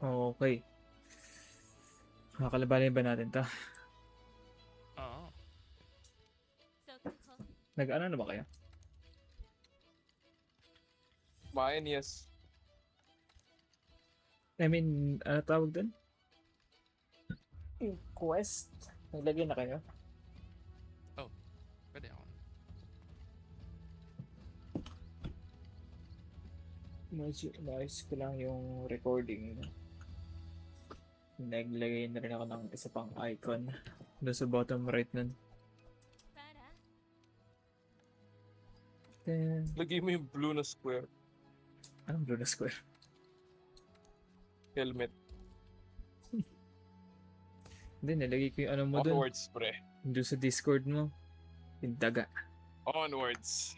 Okay. Makakalabanin ba natin to? Oo. Nag-ano na ba kayo? Kumain, yes. I mean, ano tawag dun? Yung quest? Naglagay na kayo? Pwede ako. Maayos ko lang yung recording. Naglagay na rin ako ng isa pang icon doon sa bottom right nun. Lagay mo yung blue na square. Anong blue na square? Helmet. Hindi, nilagay ko yung ano mo doon. Onwards, pre. Doon sa Discord mo. Yung daga. Onwards.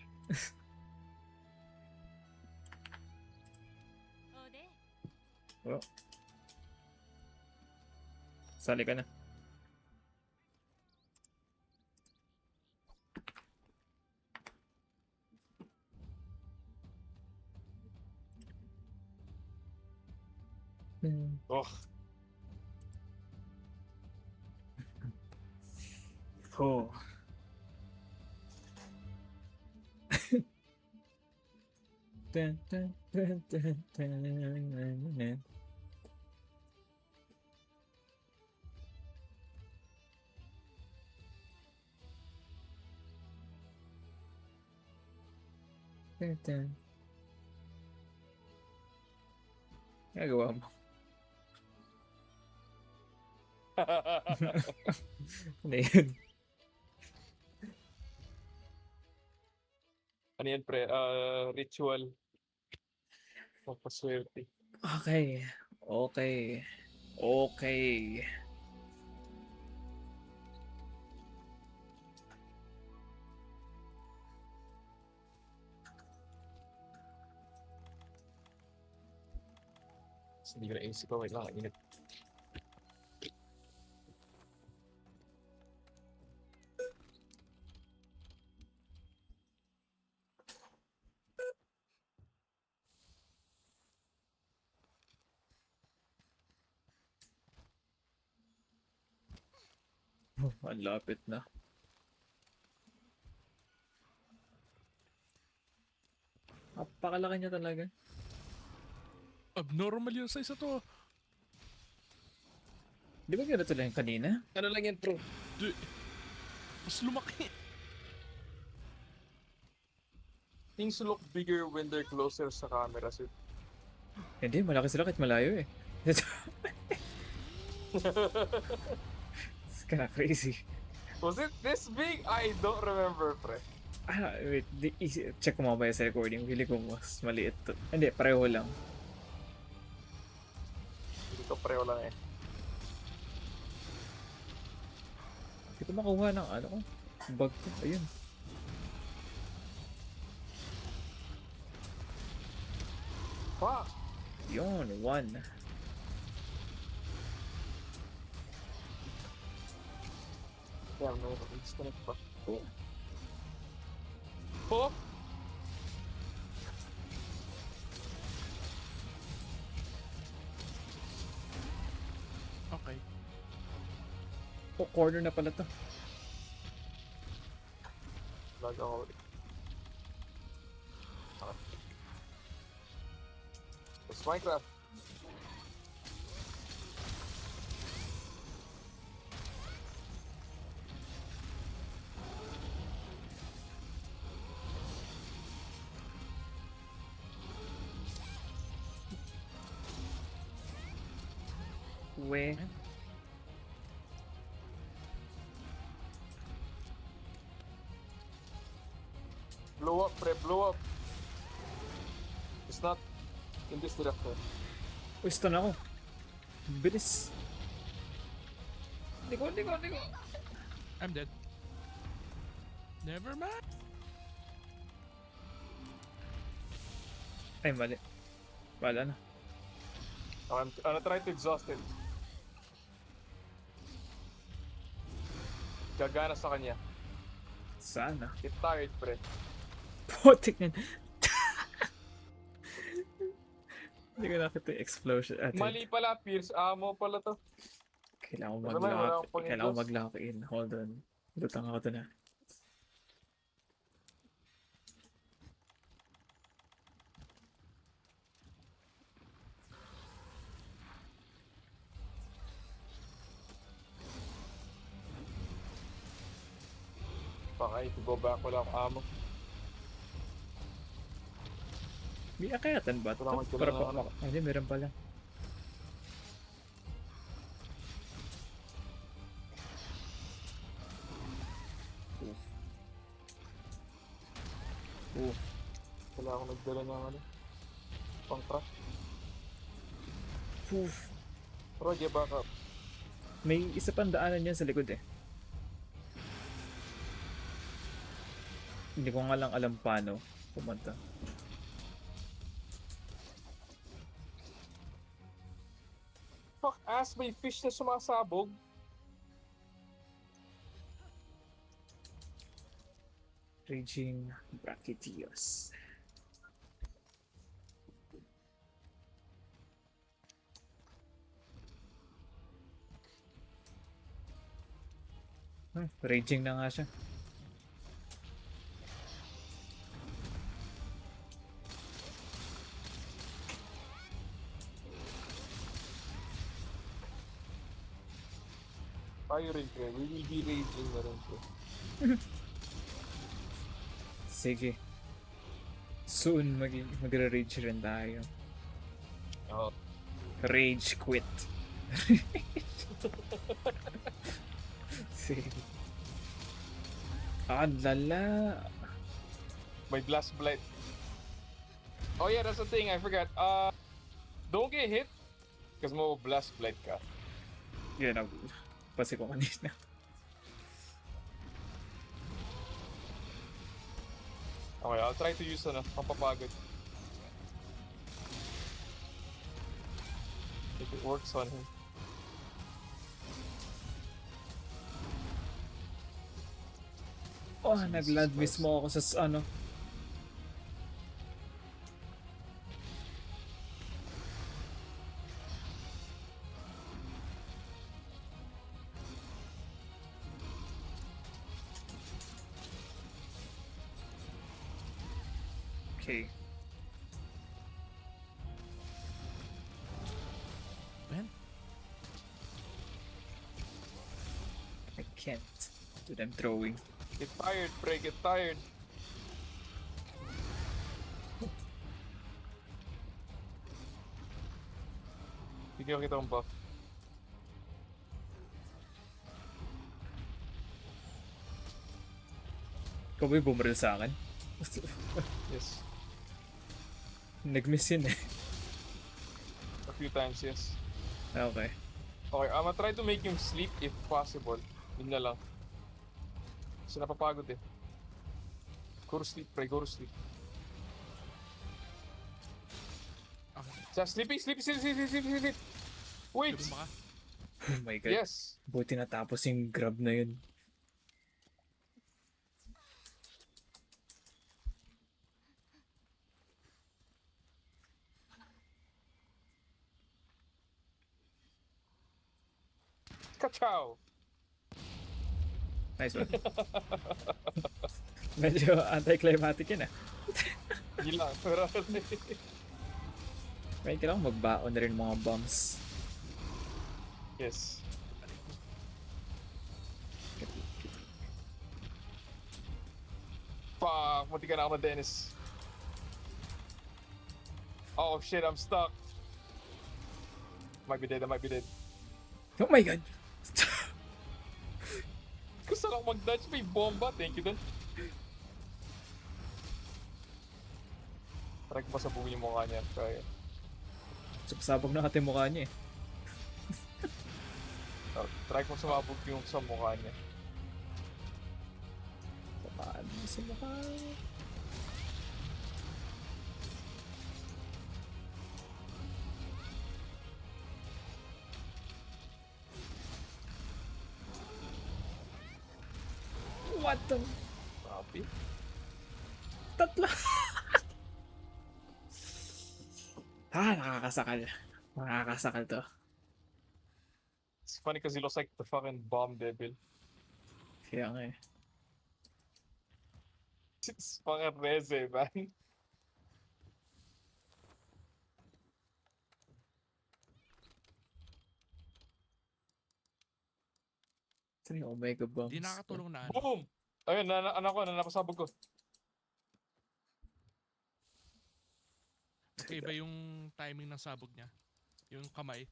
Oh. Sali ka na. Oh, Oh. Dun, dun, dun, dun, dun. Dun, dun. Nagawa mo. Ano yun? ano yan, pre? Ritual. Papaswerte. Okay. Okay. Okay. Hindi ko naisip ko. Wait lang, init. Oh, ang lapit na. Napakalaki niya talaga. Abnormal yung size to. Di ba ganito lang yung kanina? Ano lang yan, pre? Mas lumaki. Things look bigger when they're closer sa camera. So, Hindi, malaki sila kahit malayo eh. It's kinda crazy. was it this big? I don't remember, pre. Wait, check mo ba sa recording? Pili ko mas maliit to. Hindi, pareho lang. Dito pareho lang eh. Hindi ko makuha ng ano ko. Bag ko. Ayun. Fuck! Yun, one. Damn, no, disconnect pa. Oh. Oh! Okay. Oh, corner na pala to. Lag ako ulit. It's Minecraft. We. Blow up, pre, blow up. It's not in this direction. Uy, stun ako. Bilis. Hindi ko. I'm dead. Never mind. Ay, mali. Wala na. I'm trying to exhaust it. Gagana sa kanya. Sana. Get tired, pre. Putik na. Hindi ko nakita yung explosion. Mali pala, Pierce ammo pala to. Kailangan ko Alam mo, wala mag-lock. akong pang-endorse. Kailangan ko mag-lock in. Hold on. Lutang ako doon, ah. Baka to go back, wala akong ammo. May akayatan ba? Wala akong Para kailangan, pa. Hindi, meron pala. Oof. Oof. Wala akong nagdala ng ano. Pang trash. Oof. Roger, back up. May isa pang daanan yan sa likod eh. Hindi ko nga lang alam paano pumunta. Fuck ass, may fish na sumasabog. Raging Brachydios. Raging na nga siya. Tayo rin, pre. We will be raging na rin, pre. Sige. Soon magra-rage rin tayo. Oo. Rage quit. Sige. Ah, lala. May blast blight. Oh yeah, that's the thing, I forgot. Don't get hit. Because mo blast blight ka. Yan ako. Pasi ko kanina. Okay, I'll try to use pampapagod. If it works on him. Oh, nag-land mismo ako sa ano. Okay. Ben? I can't do them throwing. Get tired, pre, get tired. Bigyan kita ng buff. Ikaw ba yung bumaril sa akin? Yes. Nag-miss yun eh. A few times, yes. Okay. Okay, I'm gonna try to make him sleep if possible. Yun na lang. Kasi napapagod eh. Go to sleep, pre, go to sleep. Okay. Sa sleeping, sleep. Wait! Tulong ba ka? Oh my god. Yes! Buti natapos yung grab na yun. Kachow! Nice one. Medyo anticlimactic yun ah. Hindi lang, pero May kailangan magbaon na rin mga bombs. yes. Fuck, munti ka na ako Dennis. Oh shit, I'm stuck. I might be dead. Oh my god! Gusto lang mag-dodge, may bomba. Thank you dun. Try ko pa sabungin yung mukha niya. Kaya. Sabog na kati mukha niya eh. Try ko sumabog yung sa mukha niya. Paano sa mukha? What the? 3. Nakakasakal. Nakakasakal to. It's funny because he looks like the fucking bomb devil. Kaya nga eh. It's fucking Reze, man. Saan yung Omega Bombs? Di nakakatulong na ano. Boom! Ayun, anak ko, napasabog ko. Okay ba yung timing ng sabog niya? Yung kamay?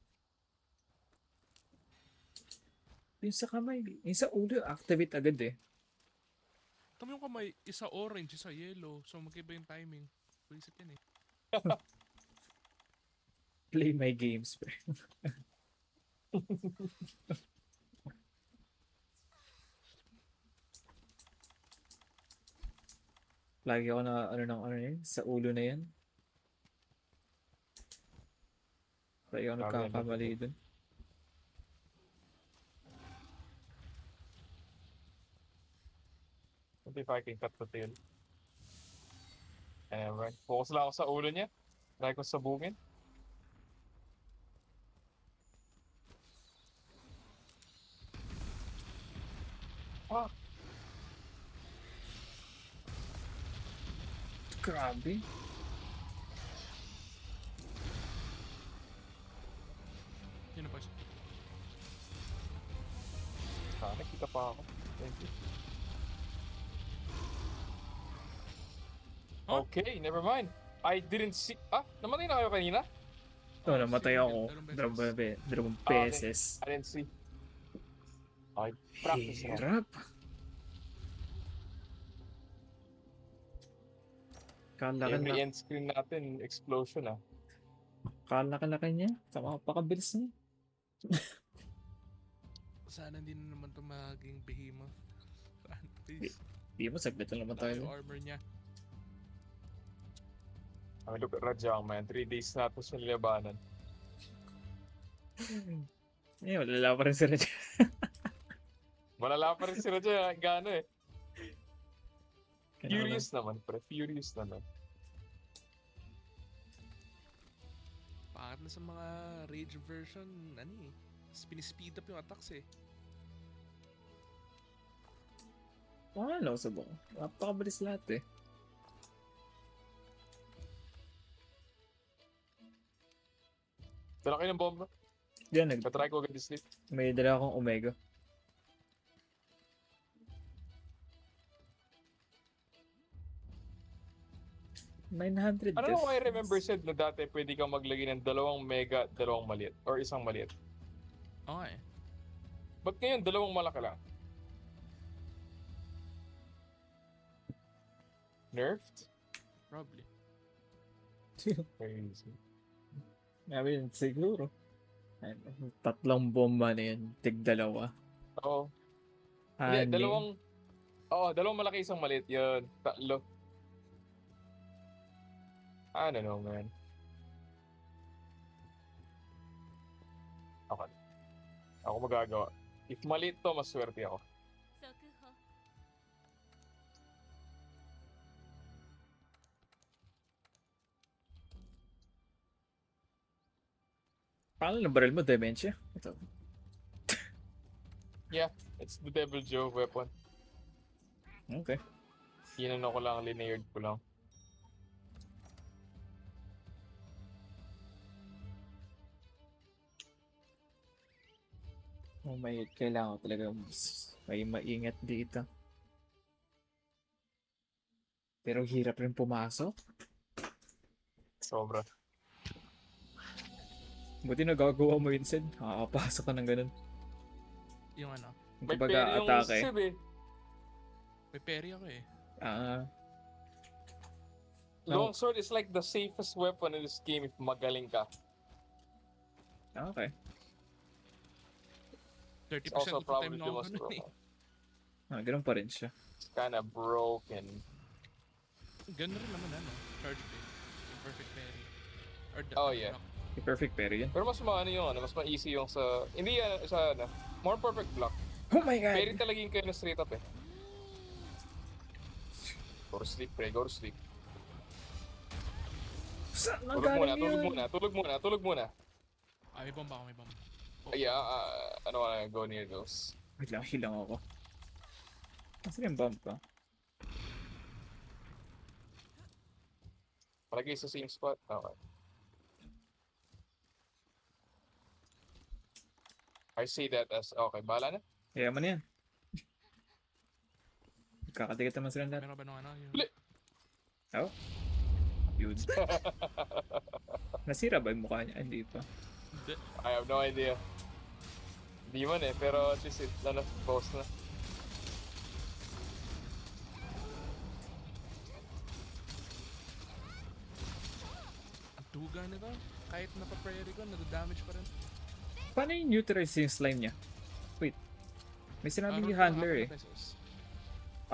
Yung sa kamay. Yung sa ulo, activate agad eh. Tama yung kamay, isa orange, isa yellow. So magkaiba yung timing. Buisit yan eh. Play my games, pre. Lagi ako na ano yun, sa ulo na yan. Lagi ako nagkakamali dun. Maybe if I can cut the tail. Alright. Focus lang ako sa ulo niya. Try ko sabungin. Fuck! Grabe. Yun na pa siya. Nakita pa ako. Thank you. Huh? Okay, never mind. I didn't see... namatay na kayo kanina? Ito, namatay sige, ako. Dalawang okay. beses. I didn't see. I practice na. Hirap. Kalaki Every na. end screen natin, explosion ah. Kalaki niya. Sama pakabilis niya. Sana hindi na naman ito maging behemoth. Sana, please. Di mo, saglit lang naman tayo. Yung armor niya. I mean, look at Rajang, man. 3 days na ito sa labanan. Eh, malala pa rin sila dyan. Malala pa rin si Raja. Gano eh. Kailangan Furious naman, pre. Furious naman. Pangat na sa mga rage version, ano eh. Speed up yung attacks eh. Ano, subok. Napakabilis lahat eh. Dala kayo ng bomba. Yan, Patry ko agad sleep. may dala akong Omega. $900 Ano nung I remember said na dati pwede kang maglagay ng 2 mega, 2 maliit. Or 1 maliit. Oo nga eh. Ba't ngayon 2 malaki lang? Nerfed? Probably. Crazy. I mean, siguro. 3 bomba na yun. Tig-2. Oo. Hindi, 2... Oo, 2 malaki, 1 maliit. Yun. 3. I don't know, man. Okay. Ako magagawa. If maliit to, maswerte ako. Paano na baril mo? Dementia? Ito. Yeah, it's the Devil Joe weapon. Okay. Inano ko lang, lineared ko lang. Oh, kailangan ko talaga may maingat dito. Pero hirap rin pumasok. Sobra. Buti nagagawa mo yun, Sid. Nakakapasok ka ng ganun. Yung ano. May Kapag peri yung atake. Sib eh. May peri ako eh. Long sword is like the safest weapon in this game if magaling ka. Okay. 30% It's also of the time probably na the ako most ganun eh. broken. Ganun pa rin siya. It's kinda broken. Ganun rin naman ano. Charge pay. Yung perfect parry. Or the, Oh, yeah. May perfect parry yun. Pero mas maano yung ano, mas ma-easy yung sa... Hindi yan, sa ano, more perfect block. Oh my god! Peri talaga yung kayo na straight up eh. Go to sleep, pre. Go to sleep. Saan Tulog muna, nanggaling tulog yun? muna, tulog muna, tulog muna. May bomb ako, may bomb. Yeah, ano ka go near those. Wait lang, heal lang ako. Nasaan yung bomb ko? Palagay sa same spot. Okay. I see that as, okay, bala na. Yaman yan. Kakatigat naman silang lahat. Meron ba nung ano? Yung... Uli! Oh. Yun. Nasira ba yung mukha niya? Hindi pa. Hindi. I have no idea. Di man pero at least post na. Ang tuga nito. Kahit napa-prairie ko, nadadamage pa rin. Paano yung neutralize yung slime niya? Wait. May sinabing yung Roll ko ng handler eh. 4 pesos.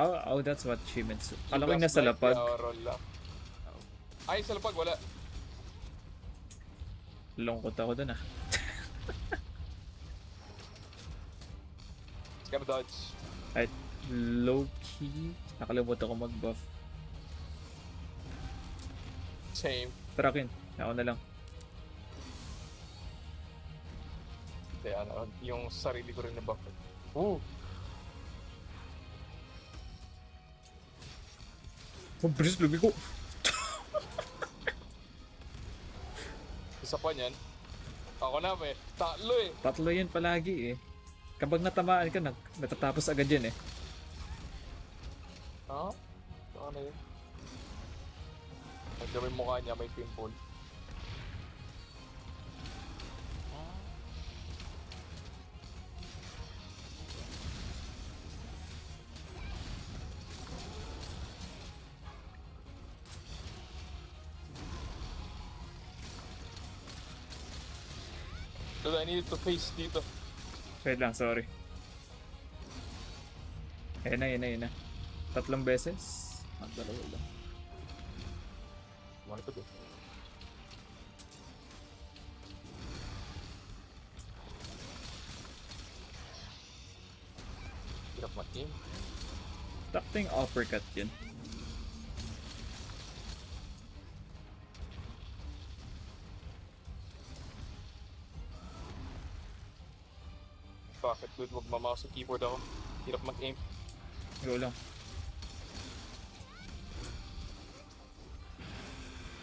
Oh, that's what she meant. Alam ko yung Blast nasa Blight, lapag. roll lang. Ay, sa lapag, wala. Lungkot ako dun ah. It's gonna dodge. At low key, nakalimutan ko mag-buff. Same. Tarakin, ako na lang. Kaya yung sarili ko rin na buff. Ooh! Oh, bilis lubi ko. Isa pa niyan. Ako na tatlo eh. Tatlo yun palagi eh. Kapag natamaan ka, natatapos agad yan eh. Ha? Ano na yun? Medyo may mukha niya, may pimple. Oh, Dude, I needed to face dito. Wait lang, sorry. Ayan na. Tatlong beses. Dalawa lang. Ano ito? Hirap mag-aim. Takto yung uppercut yun. Bakit dude, magmamaus sa keyboard ako. Hirap mag-aim. Go lang.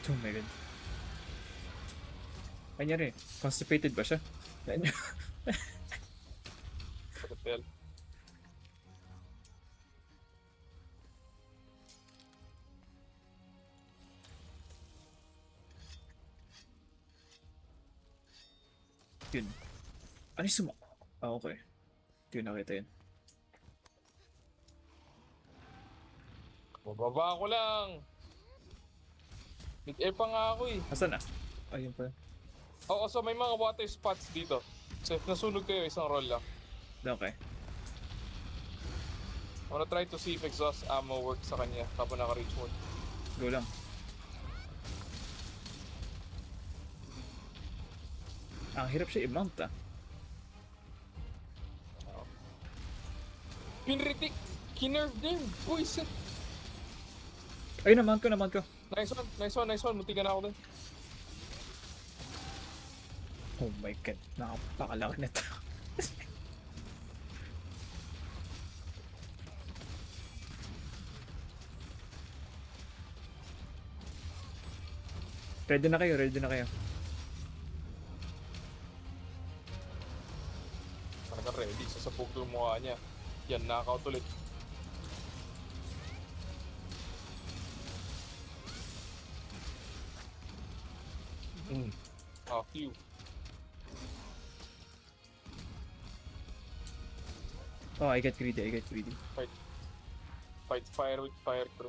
Oh my god. Kanya rin. Constipated ba siya? Pagkatel. Yun. Ano yung suma? Ah, okay. Hindi ko nakita yun. Bababa ko lang. Mid-air pa nga ako eh. Asan na? Ayun pa. Oo, so may mga water spots dito. So if nasunog kayo, isang roll lang. Okay. I wanna try to see if exhaust ammo works sa kanya habang naka-reach mode. Go lang. Ang hirap siya i-mount ah. Pinritik! Kinerve din! Buisit! Ayun, na-mount ko. Nice one. Munti ka na ako din. Oh my god. Nakapakalaki na ito. Ready na kayo. Talaga ready. Sasabog yung mukha niya. Yan, knockout ulit. Q. Oh, I get greedy. Fight fire with fire, bro.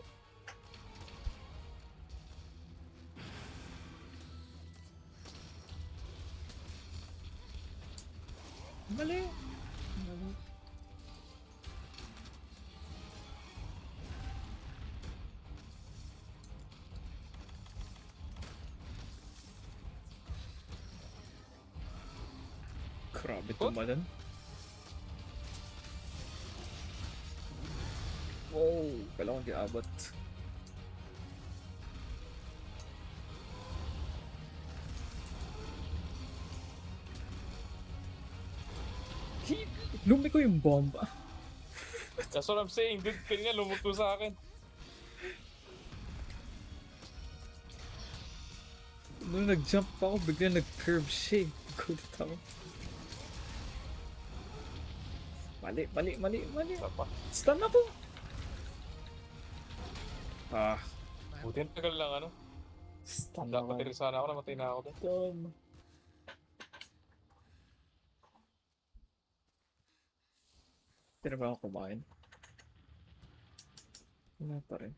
Mali. Grabe tumalan. Wow, kailangan giabot. Lumiko yung bomba. That's what I'm saying, dude. Kanina lumugto sa akin. Nung nag-jump pa ako, bigla nag-curve siya eh. Gulat ako. Mali. Isa pa. Stun ako! Ah, Buti ang tagal lang, ano? stun Dapat ako. rin sana ako, namatay na ako doon. Stun. Pero ba ako kumain? Wala pa rin.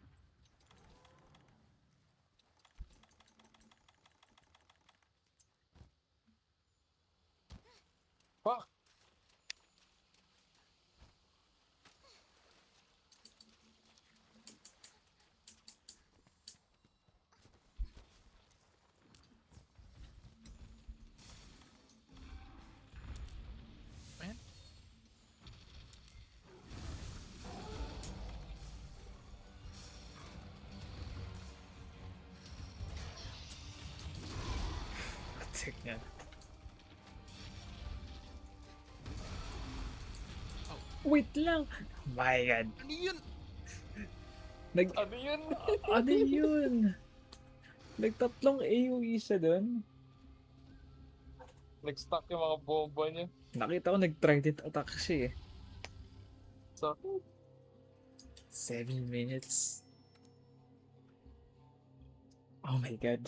Fuck! Ayan. Check niya. Wait lang! My God. Ano yun? Ano yun? Ano yun? Nagtatlong AoE siya doon. Nag-stuck yung mga bomba niya. Nakita ko nag-trident attack siya eh. So, 7 minutes. Oh my God.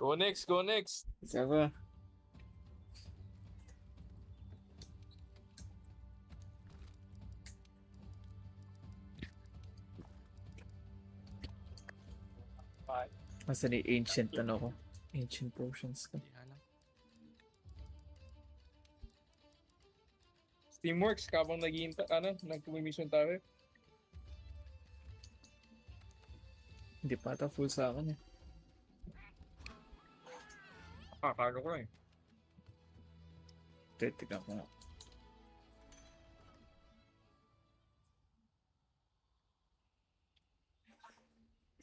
go next, go next. Isa ba? Bye. Nasaan yung ancient ano ko? Ancient potions ko. Hindi alam. Steamworks, kabang nag-mission tayo. Hindi pa ata full sa akin eh. Kago ko eh. Tignan ko nga.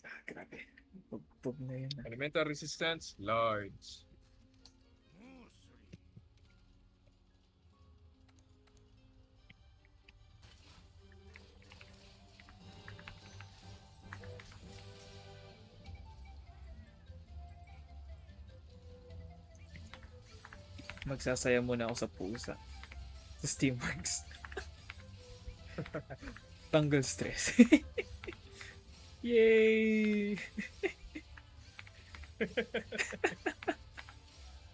Ah, grabe. Pug na yun. Elemental resistance, large. Magsasaya muna ako sa pusa. Sa Steamworks. Tanggal stress. Yay!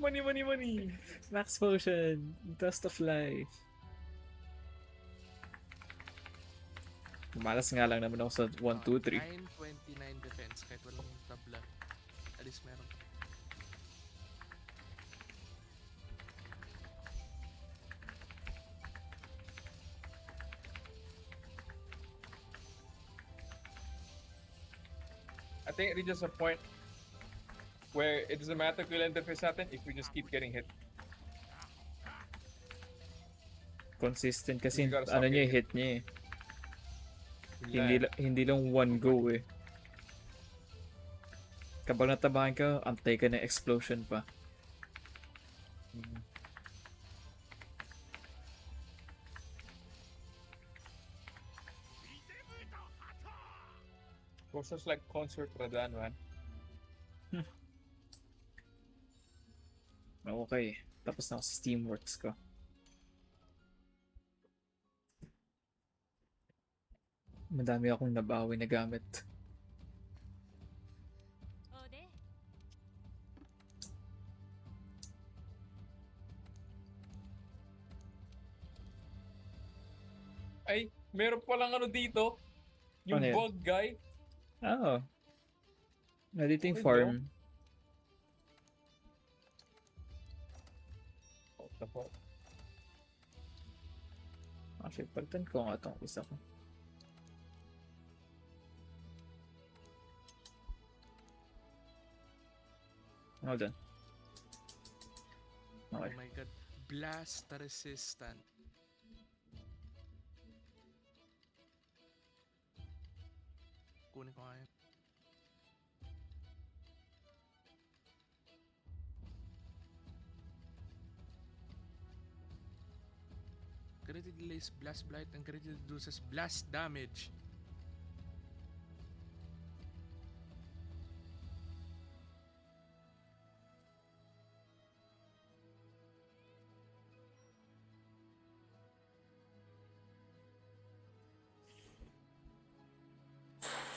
Money. Max potion. Dust of life. Malas nga lang naman ako sa 1, 2, 3. 929 defense kahit walang tabla. At least meron. I think it reaches a point where it doesn't matter kung ilan defense natin if we just keep getting hit. Consistent kasi You gotta ano stop niya getting hit niya eh. Yun Hindi lang one go eh. Kapag natabahan ka, antay ka ng explosion pa. Goes just like concert Radan, man. Okay, tapos na ako sa Steamworks ko. Madami akong nabawi na gamit. Ay, meron palang ano dito. Yung Ano yun? bug guy. Oo. Nandito yung Ayun, farm. What the fuck? Actually, palitan ko nga itong isa ko. Hold on. Okay. Oh my god. Blast resistant. Kunin ko nga yun. Greatly delays Blast Blight and greatly reduces blast damage.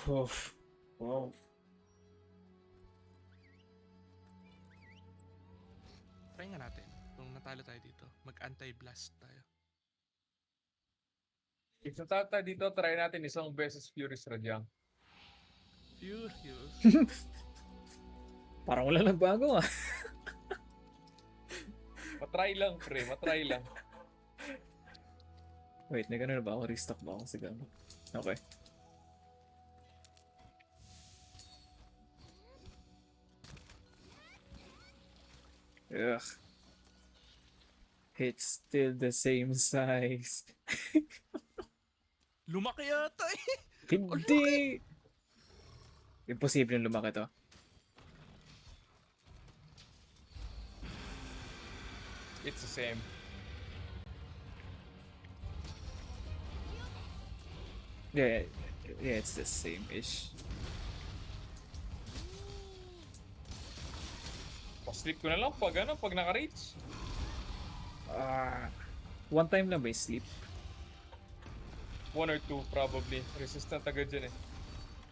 Oof. Wow. Try nga natin. Kung natalo tayo dito, mag-anti-blast tayo. If natata dito, try natin isang beses Furious Radiant. Furious. Parang wala nagbago ah. Matry lang, pre. Matry lang. Wait, nag ano na ba ako? Restock ba ako sa gamit? Okay. Ugh. It's still the same size. Lumaki yata eh! Hindi! Imposible yung lumaki to. It's the same. Yeah, yeah, it's the same-ish. Pa-sleep ko na lang pag ano, pag naka-reach. One time lang ba yung sleep? 1 or 2 probably. Resistant agad dyan eh.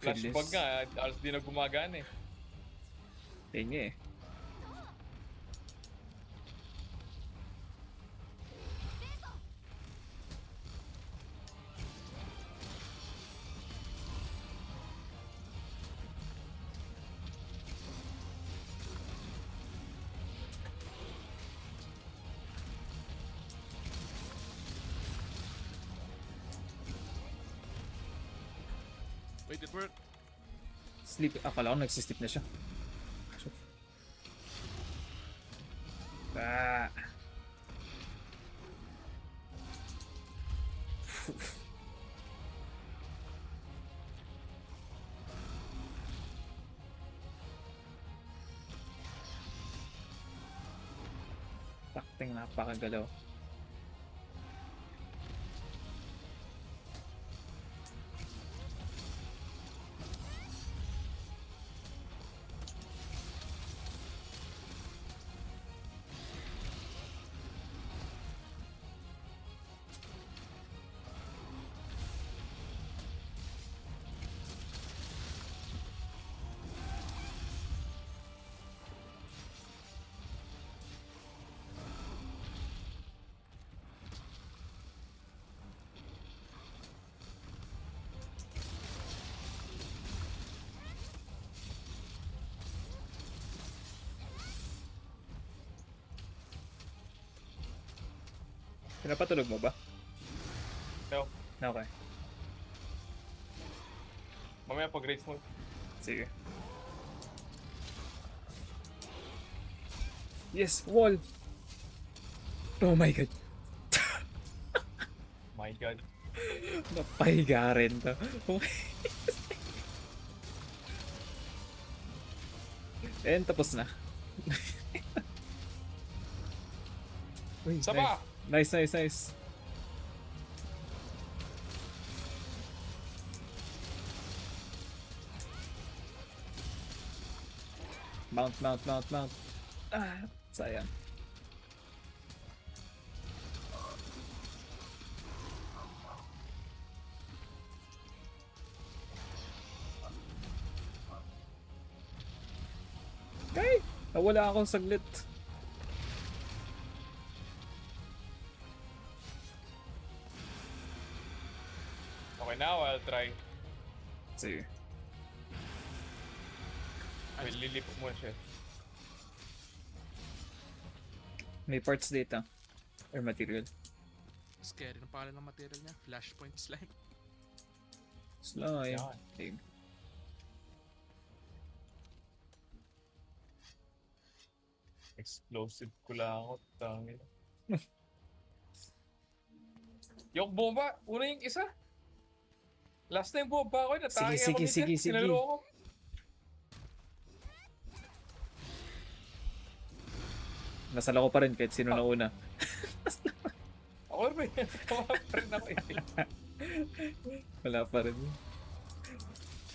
Goodness. Flashbag nga, alas di na gumagana eh. Yun nga eh. Wait, it worked. Sleep. Akala ko nagsisleep na siya. Ah. Takting napakagalaw. Pinapatulog mo ba? No, Okay. mamaya pag rates mo. Sige. Yes, wall! Oh my god. My god. Napahiga rin to. And tapos na. Uy, Saba! nice, nice, nice. Mount, mount, mount, mount. Ah, sayang. Okay, nawala akong saglit. Okay, now I'll try. Sige. Wait, lilip mo siya. May parts data. Or material. Scary ng pangalan ng material niya. Flashpoint slime. Slime. Yan. Big. Explosive ko lang ako. Tangin. Yung bomba, una yung isa. Last time bomba ako, natake Sige, ako sige, sige, sige. Sinalo ako. Nasala ko pa rin kahit sino na una. Ako rin. Tama pa rin ako eh. Wala pa rin.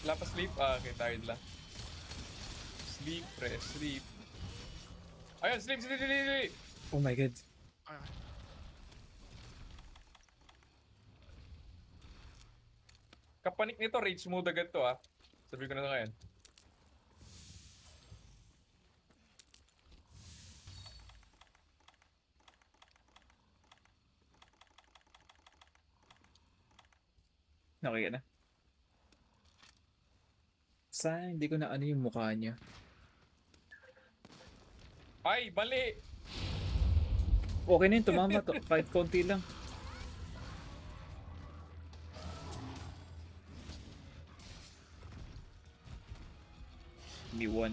Wala pa sleep? Ah, okay, tired lang. Sleep, rest, sleep. Ayun, sleep, sleep, sleep, sleep! Oh my god. Ah, Kapanik nito, rage mode agad to ah. Sabi ko na ngayon. Okay ka na. Sayang, hindi ko na ano yung mukha niya. Ay, mali! Okay na yun, tumama to. Kahit konti lang. Give me 1.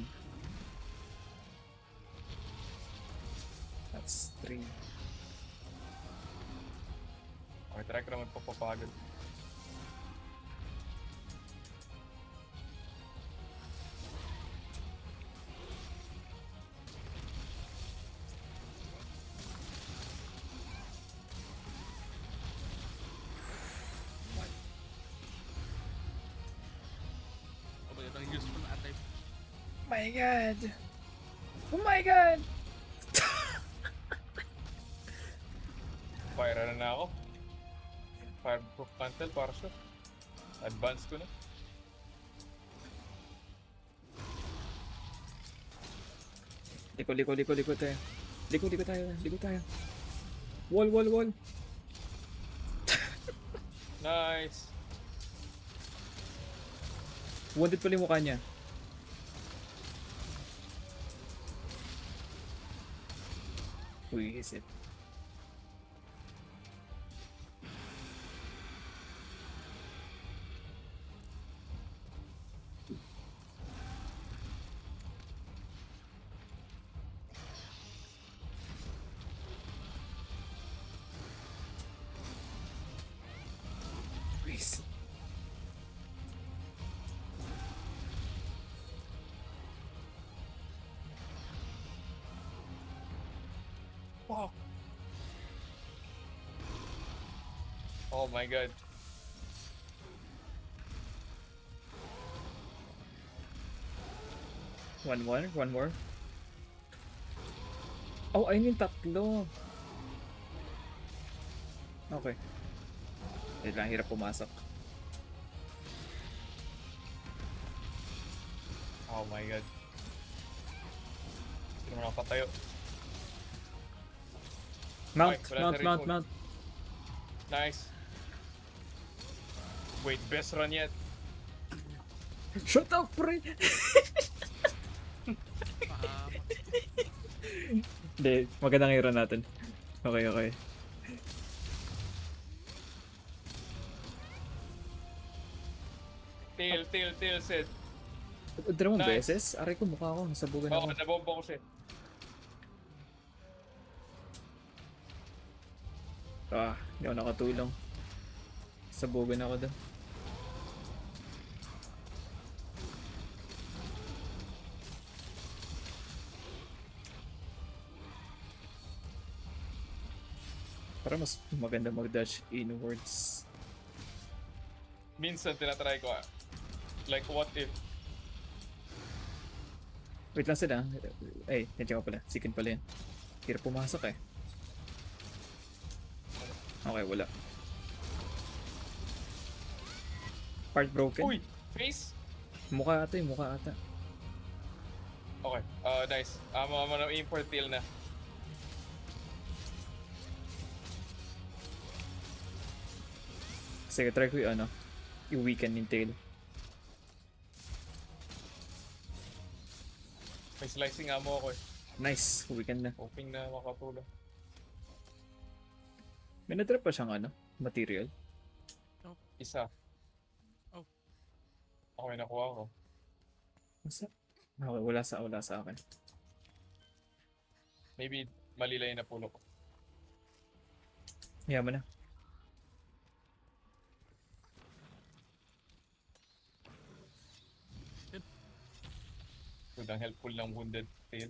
That's 3. Okay, try ko naman papapagod. oh my god, ang useful na anti. My god! Oh my god! Fire na ako. Fireproof mantle para sure. Advance ko na. Liko tayo. Liko tayo. Wall. Nice! Wounded pala yung mukha niya. Uy, is it? Please. Fuck! Oh my god. One more. Oh, ayun yung tatlo. Okay. Wait lang, hirap pumasok. Oh my god. Hindi naman ako patayo. Mount, Okay, wala na rin food. mount. Nice. Wait, best run yet. Shut up, pre! Ah, Hindi, magandang hero natin. Okay. Tail, Sid. Dalawang Nice. beses? Aray ko, mukha ko. Nasabugan Oo, ako. nabomba ko siya. Hindi ako nakatulong. Sabugan ako doon. Para mas maganda mag-dash inwards. Minsan tinatry ko ah. Like what if? Wait lang sila. Ay, nandiyan ko pala. Sikin pala yan. Hirap pumasok eh. Okay, wala. Part broken? Uy! Face? Mukha ata. Okay, nice. I'm gonna aim for tail na. Sige, try ko yung yung weekend yung tail. May slicing ammo ako eh. Nice, weekend na. Hoping na makatulong. May na-drop pa siyang material. Isa. Oh. Okay, nakuha ko. Masa? Okay, wala sa akin. Maybe mali lang yung napuno ko. Yaman na. Good, ang helpful ng wounded tail.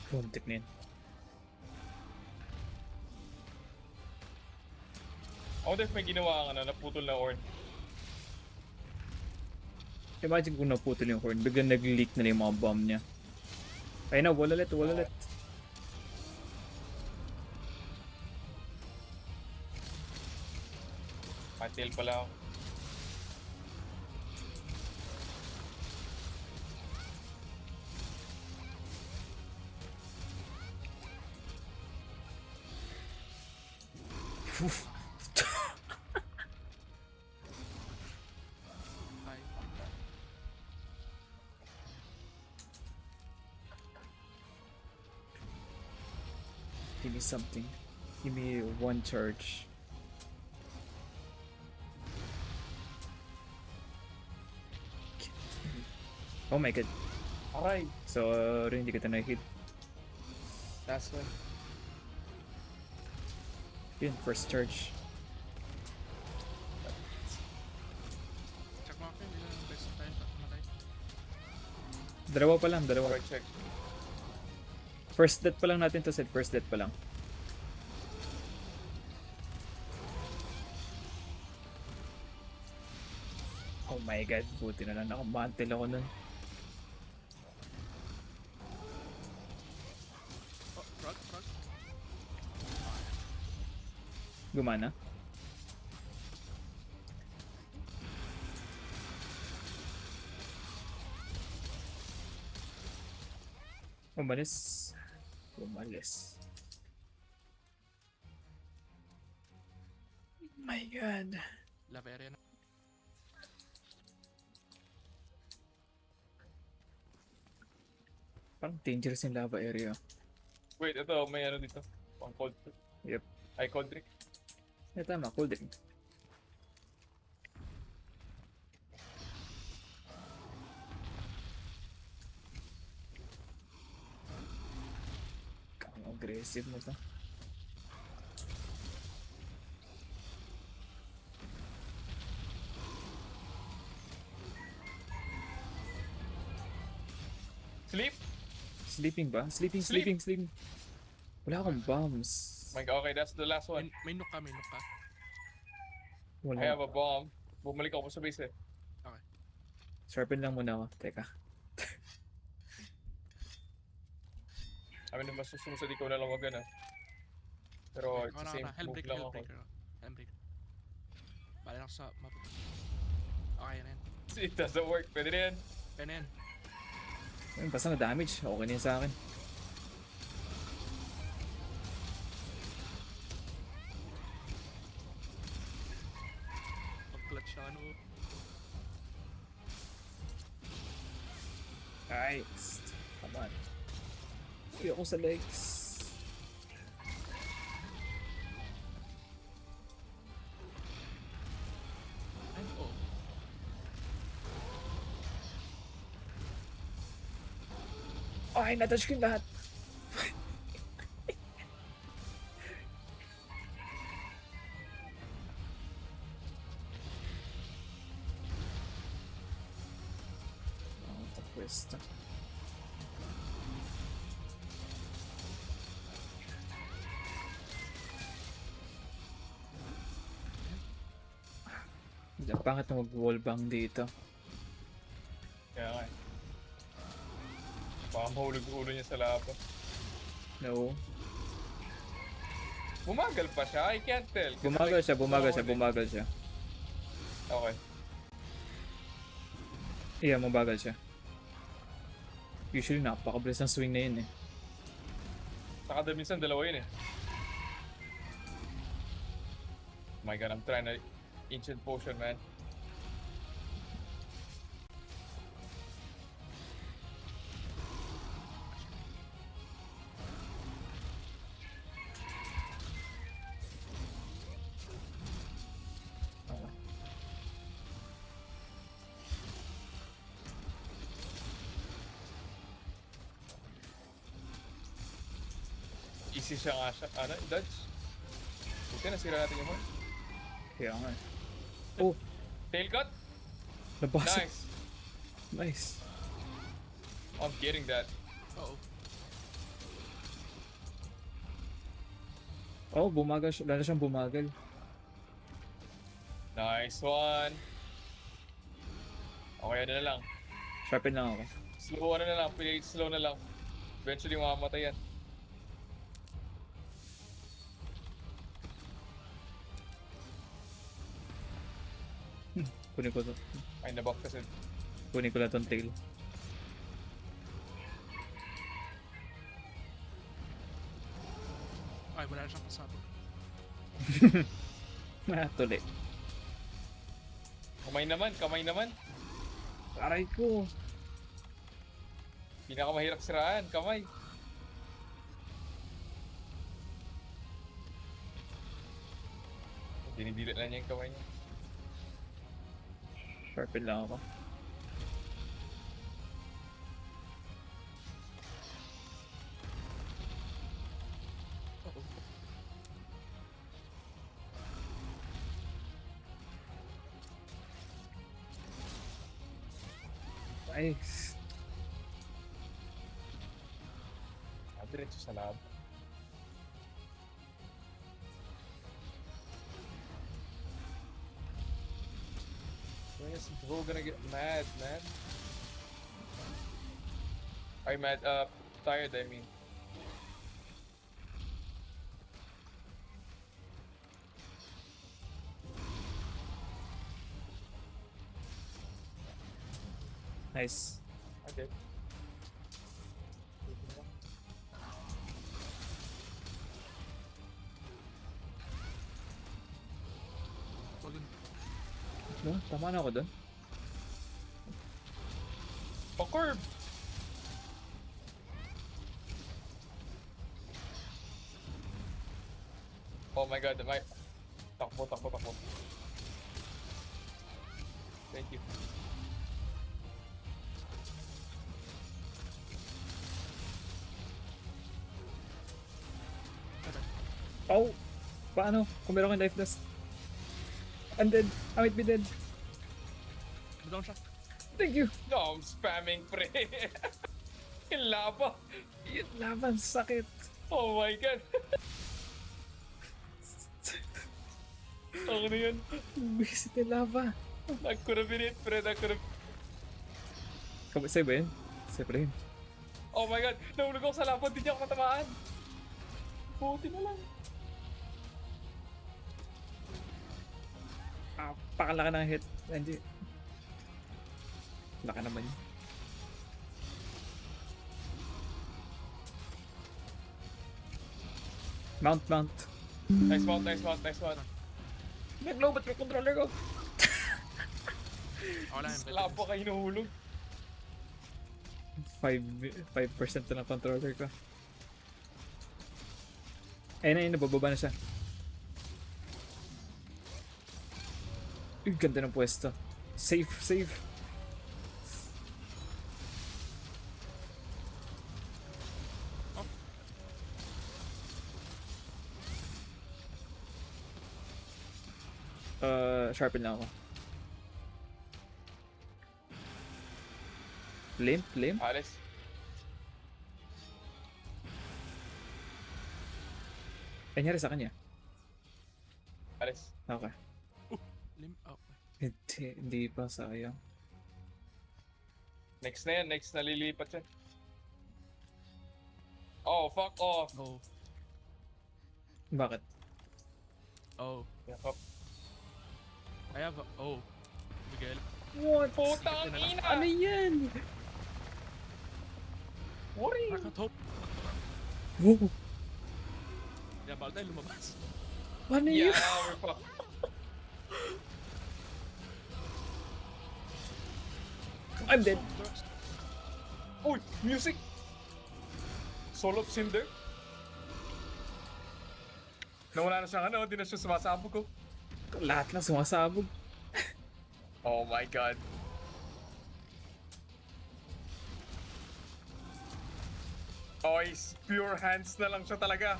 Puntik na yun. I wonder if may ginawa ka na naputol na horn. Imagine kung naputol yung horn, biglang nag-leak na yung mga bomb niya. Ayun na, wala ulit, wala ulit. Matil pala ako. Ay, Give me something. Give me one charge. Oh my god. Aray! Sorry, hindi kita na-hit. That's why. Yun, first charge. check mo ako, hindi na best tayo matay. Dalawa pa lang, dalawa. Alright, check. First death pa lang natin to, Sid. First death pa lang. Oh my god, buti na lang nakamantel ako nun. Oh, frog. Gumana? Umalis. Umalis. My god. Love area na. Parang dangerous yung lava area. Wait, ito, may ano dito. Pang cold. Yep. Ay, cold drink. Eh, tama. Cool drink. Kang aggressive mo to. Sleep? Sleeping ba? Sleeping, Sleep. sleeping. Wala akong bombs. My God, okay, that's the last one. May nuk ka. Wala. I have a bomb. Bumalik ako sa base eh. Sharpen lang muna ako. Teka. I mean, mas susunod ikaw na lang wag ah. Pero it's Ako the same na. move lang ako. Hellbreaker. Bala na ako sa map. Okay na yan. It doesn't work. Pwede na yan. Kaya na yan. Ayun, basta na-damage. Okay na yun sa akin. Pag-clutch na ano. Nice. Come on. Uy, ako sa legs. Ay, oh. Ay, natouch ko yung lahat. Questa. Bakit na mag-wallbang dito? Kaya nga eh. Baka mahulog yung ulo niya sa lava. No. Bumagal pa siya? I can't tell. Kasi Bumagal like, siya, bumagal siya, mahuli. bumagal siya. Okay. Yeah, mabagal siya. Usually napakabilis ng swing na yun eh. Saka minsan dalawa yun eh. Oh my god, I'm trying to ancient potion, man. Easy siya nga siya. Ano? Dodge? Buti nasira natin yung horn. Kaya nga eh. Oh, Tail cut? nabasa. Nice. Nice. I'm getting that. Oo. Oh, bumagal siya. Lalo siyang bumagal. Nice one. Okay, ano na lang. Sharpen lang ako. Slow ano na lang. Play it slow na lang. Eventually, mamamatay yan. Kunin ko to. Ay, nabuff kasi. Kunin ko lang tong tail. Ay, wala na siyang pasabog. Tuli. Kamay naman, kamay naman. Aray ko. Pinakamahirap siraan, kamay. Dinidilat na niya yung kamay niya. Sharpen lang ako. Oo. Nice. Diretso sa lab. When is bro gonna get mad, man? Ay, mad, tired, I mean. Nice. Okay. Wag yun. No, tama na ako doon. Pa-curve! Oh my god, my... Takbo, takbo, takbo. Thank you. Oh! Paano? Kung meron kang life dust. Undead. I might be dead. Down siya. Thank you! No, I'm spamming, pre. Yung lava. Yun, laban. Sakit. Oh my god. Ano na yun? Visit yung lava. That could have been it, pre. That could have... Sa'yo ba yun? Sa'yo pa rin. Oh my god. Nahulog ako sa lava. Hindi niya ako matamaan. Buti na lang. Ah, pakalaki ng hit. Hindi. Laka naman yun. Mount, mount. Nice mount, nice mount, nice mount. Nag-lobat yung controller ko. Wala yung Sa lava kayo nahulog. 5% na ng controller ko. Ayun na yun, nabababa na siya. Uy, ganda ng pwesto. Safe, safe. Sharpen lang ako. Limp, limp. Alice. Kanyari sa kanya. Alice. Okay. Lim... Oh. Hindi pa sayang. Next na yan, next na lilipat yan. Oh, fuck off. Oh. Bakit? Oh. Yeah, fuck. I have a... Oh. Miguel. What? Putang ina! Ano yan? Worry! I can't hope. Oh, Yeah, bawal tayo lumabas. ano Yeah, yun? we're fucked. I'm dead. Uy! Music! Soul of Cinder? Nawala na siyang ano, di na siya sumasabog ko. Lahat lang sumasabog. Oh my god. Oys, pure hands na lang siya talaga.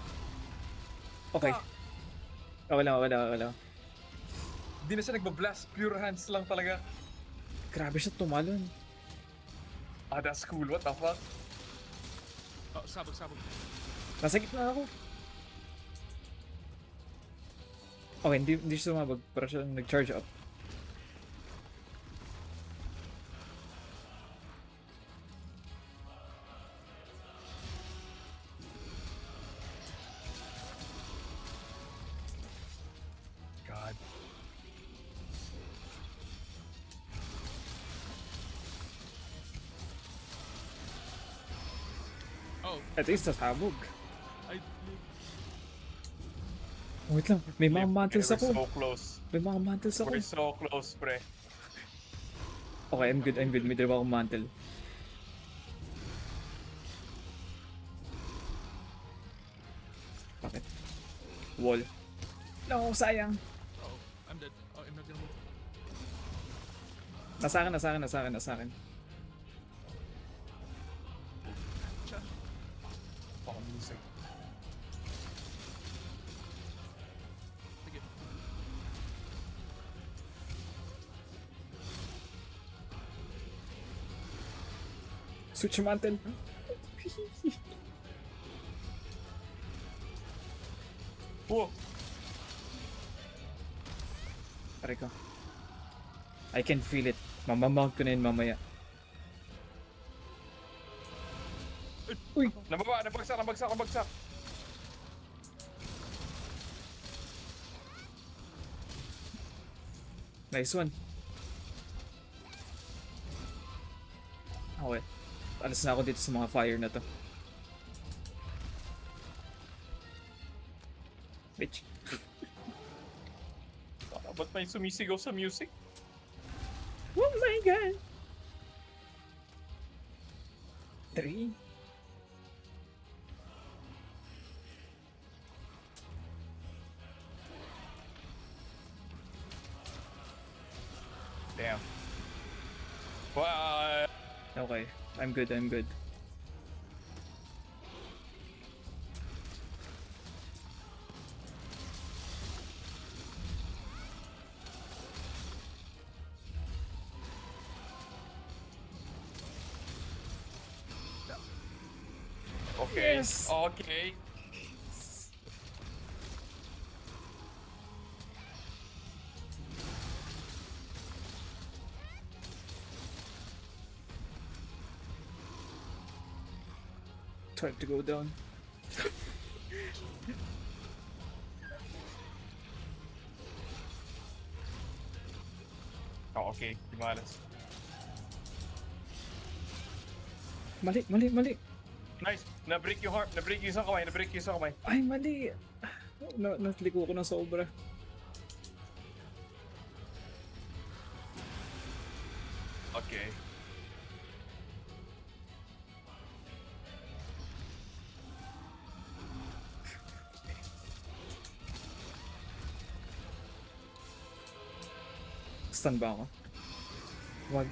Okay. Wala. Di na siya nagbablast, pure hands lang talaga. Grabe siya tumalon. Ah, that's cool, what the fuck? Oh, sabog. Nasa gitna ako. Okay, hindi siya sumabog. Pero siya nag-charge up. God. Oh, At least sasabog. I... Wait lang, may mga mantles We're ako. so close. May mga mantles ako. We're so close, pre. Okay, I'm good. May dalawa akong mantle. Bakit? Wall. No, sayang. Oh, I'm dead. Oh, I'm not gonna move. Nasa akin. Cha. Fucking music. Sige. Switch your mantle. Whoa! Pare ko. I can feel it. Mamamount ko na yun mamaya. Uy! Nababa! Nabagsak! Nice one. Okay. Alas na ako dito sa mga fire na to. Bitch. Ba't may sumisigaw sa music? Oh my god! 3. Damn. Wow! Okay. I'm good. Okay. Yes. Okay. Time to go down. Oh, okay. Dimalas. Mali. Nice! Na-break yung harp. Na-break yung isang kamay. Ay, mali. Natliko ko ng sobra. Okay. Stun ba ako? Wag.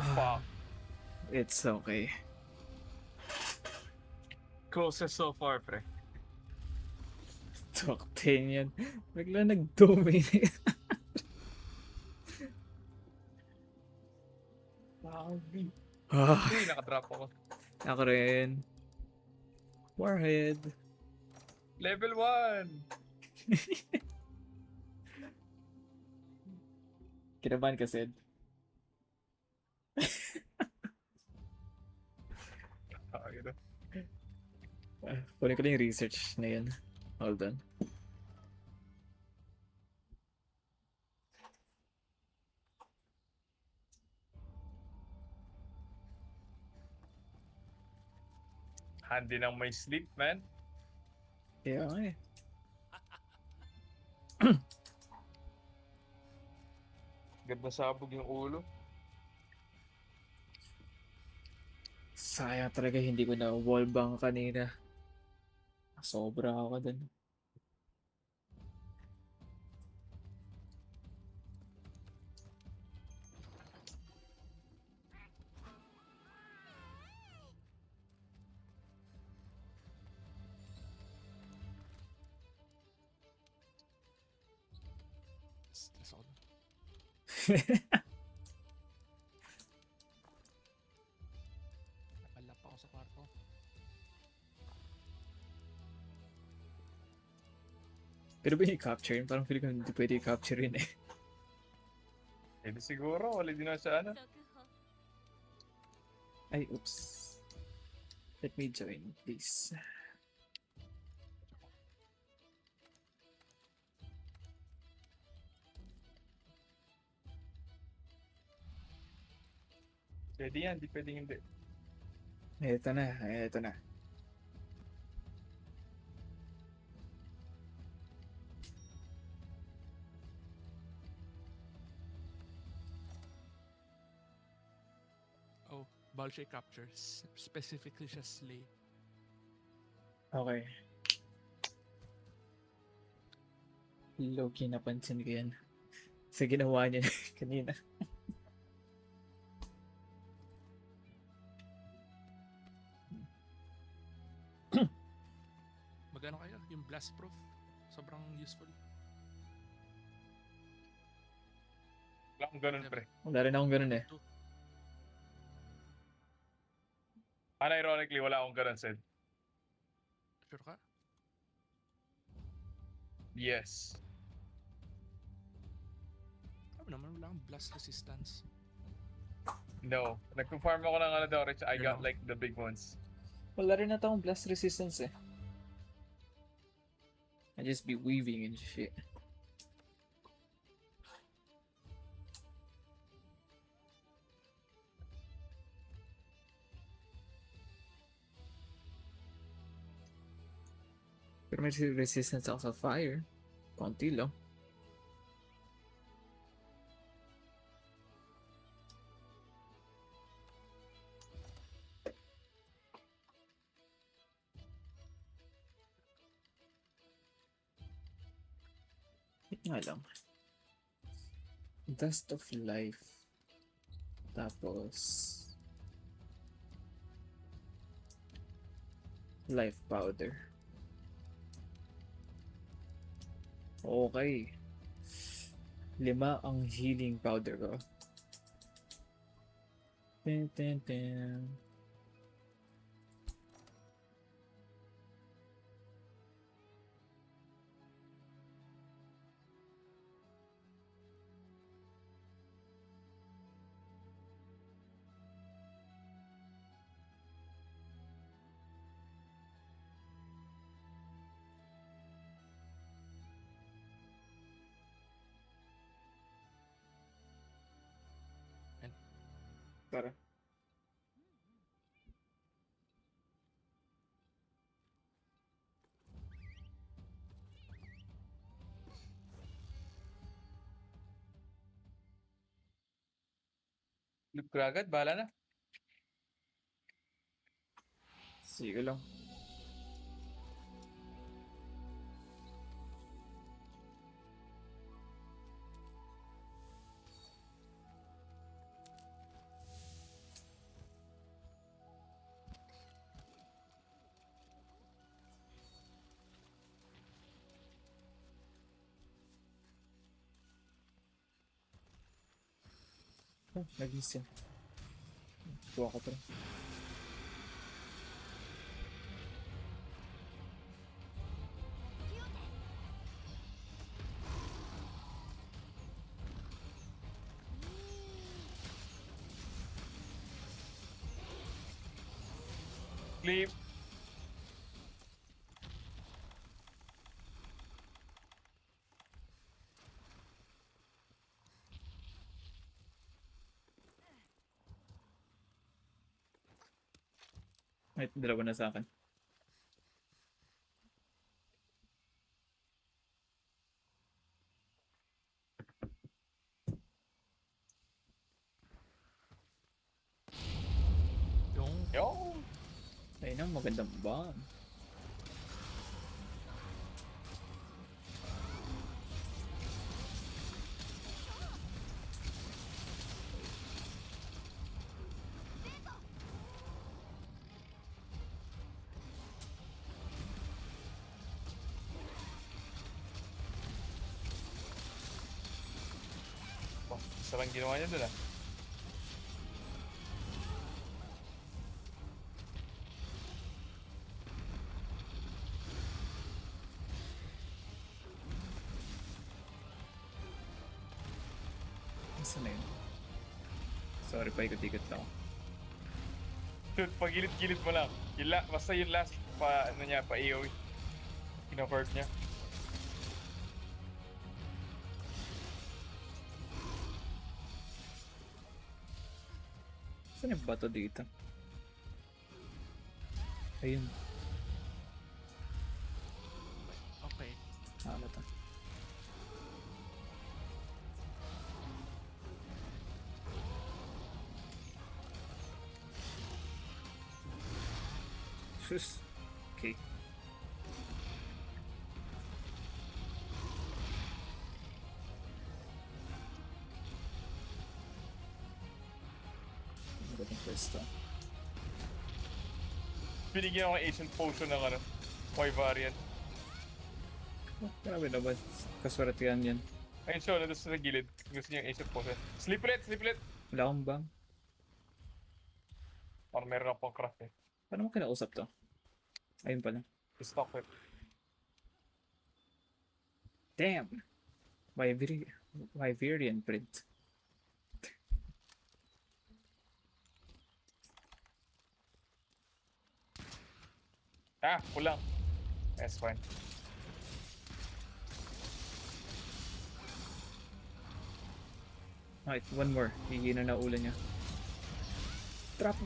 Fuck. It's okay. Closest so far, pre. Top 10 yan. Bigla nag-dominate. Uy, nakadrop ako. Ako rin. Warhead. Level 1! Kinabahan ka, Sid. Kunin ko lang yung research na yan. Hold on. Handy nang may sleep, man. Kaya nga eh. Ganda sabog yung ulo. Sayang talaga hindi ko na wallbang kanina. Sobra ako dun. Stress ako na. Napalap ako sa kwarto. Pero ba yung i-capture yun? Parang feeling ko hindi pwede i-capture yun eh. Eh di siguro, wala din na sa ano. Ay, oops. Let me join, please. Pwede yan, di pwedeng hindi. Eto na, eto na. Oh, bawal siya i-capture. Specifically siya slay. Okay. Low-key napansin ko yan. Sa ginawa niya kanina. Magano kayo? Yung blast proof? Sobrang useful. Wala akong ganun, pre. Wala rin akong ganun eh. Two. Unironically, wala akong ganun, Sid. Sure ka? Yes. Sabi naman, wala kang blast resistance. No. Nag-farm ako ng ano daw, Rich. I Yun got lang. like the big ones. Wala rin ata akong blast resistance eh. I just be weaving and shit. Pero may resistance ako sa fire. Konti lang. Nga lang. Dust of life. Tapos life powder. Okay. 5 ang healing powder ko. Ten, ten, ten. Tara. Look ko agad, bahala na. Sige lang. Oh, nagising. Kuha ko pa rin. Sleep. Ay, dalawa na sa akin. Yung Yo. Ayun ang magandang bomb. Oh, sarang ginawa niya dun ah. Saan na yun? Sorry, paikot-ikot lang ako. Shoot, pagilid-gilid mo lang. Basta yung last pa, ano niya, pa AoE. Kinavert niya. Saan yung bato dito? Ayun. Okay. Ano to? Sus. Okay. Ano ba itong pwesto? Binigyan ako ng Ancient Potion ng ano, Wyverian. Oh, grabe naman. Kaswertihan yan. Ayun siya, nandun sa gilid. Gusto niya yung Ancient Potion. Sleep ulit! Wala akong bang. Parang meron akong pang craft eh. Paano mo kinausap to? Ayun pala. Stock it. Damn! Wyverian print. Ah, kulang. That's fine. Alright, one more. Hihina na ulo niya. Drop!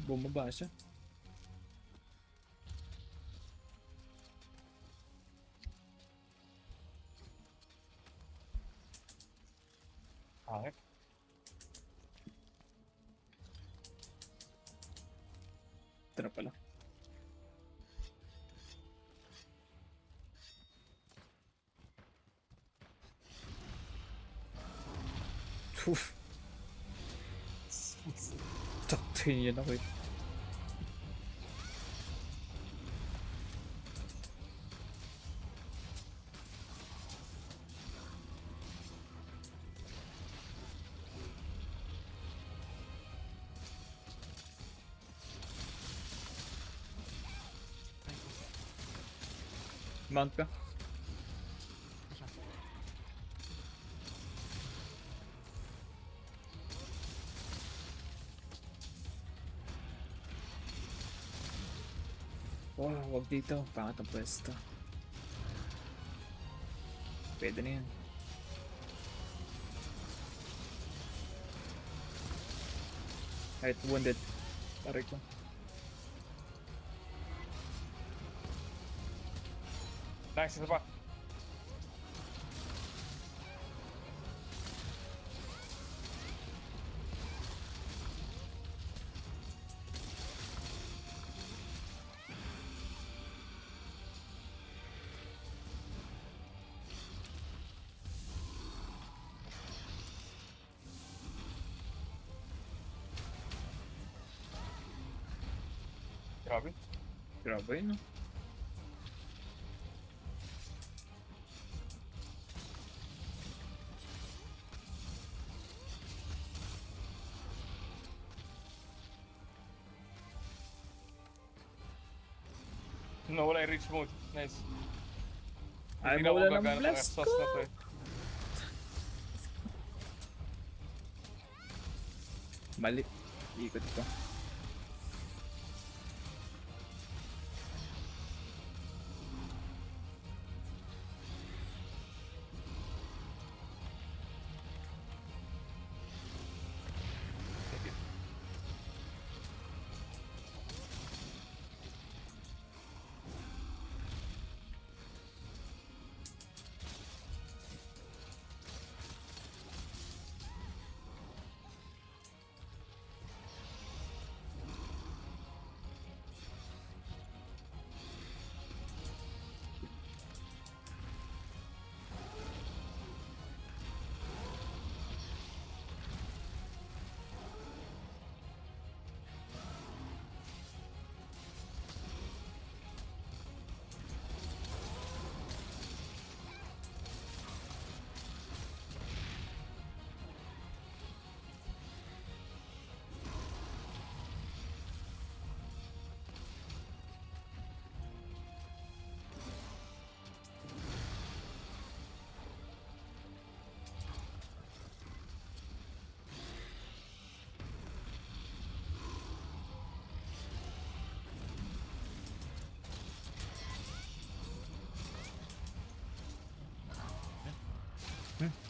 Bumaba siya. Pangit. Ito na pala. Oof. Taktayin yan ako eh. Mount ka? Wow, wag dito. Pangat ang pwesto. Pwede na yan. Kahit wounded. Tarik ko. Nice, isa pa. Grabe. Grabe yun, no? Nawala yung reach mode. Nice. Ay, Hindi na ako mawala ng gagana blast exhaust ko! na to eh. Mali. Ikot ko.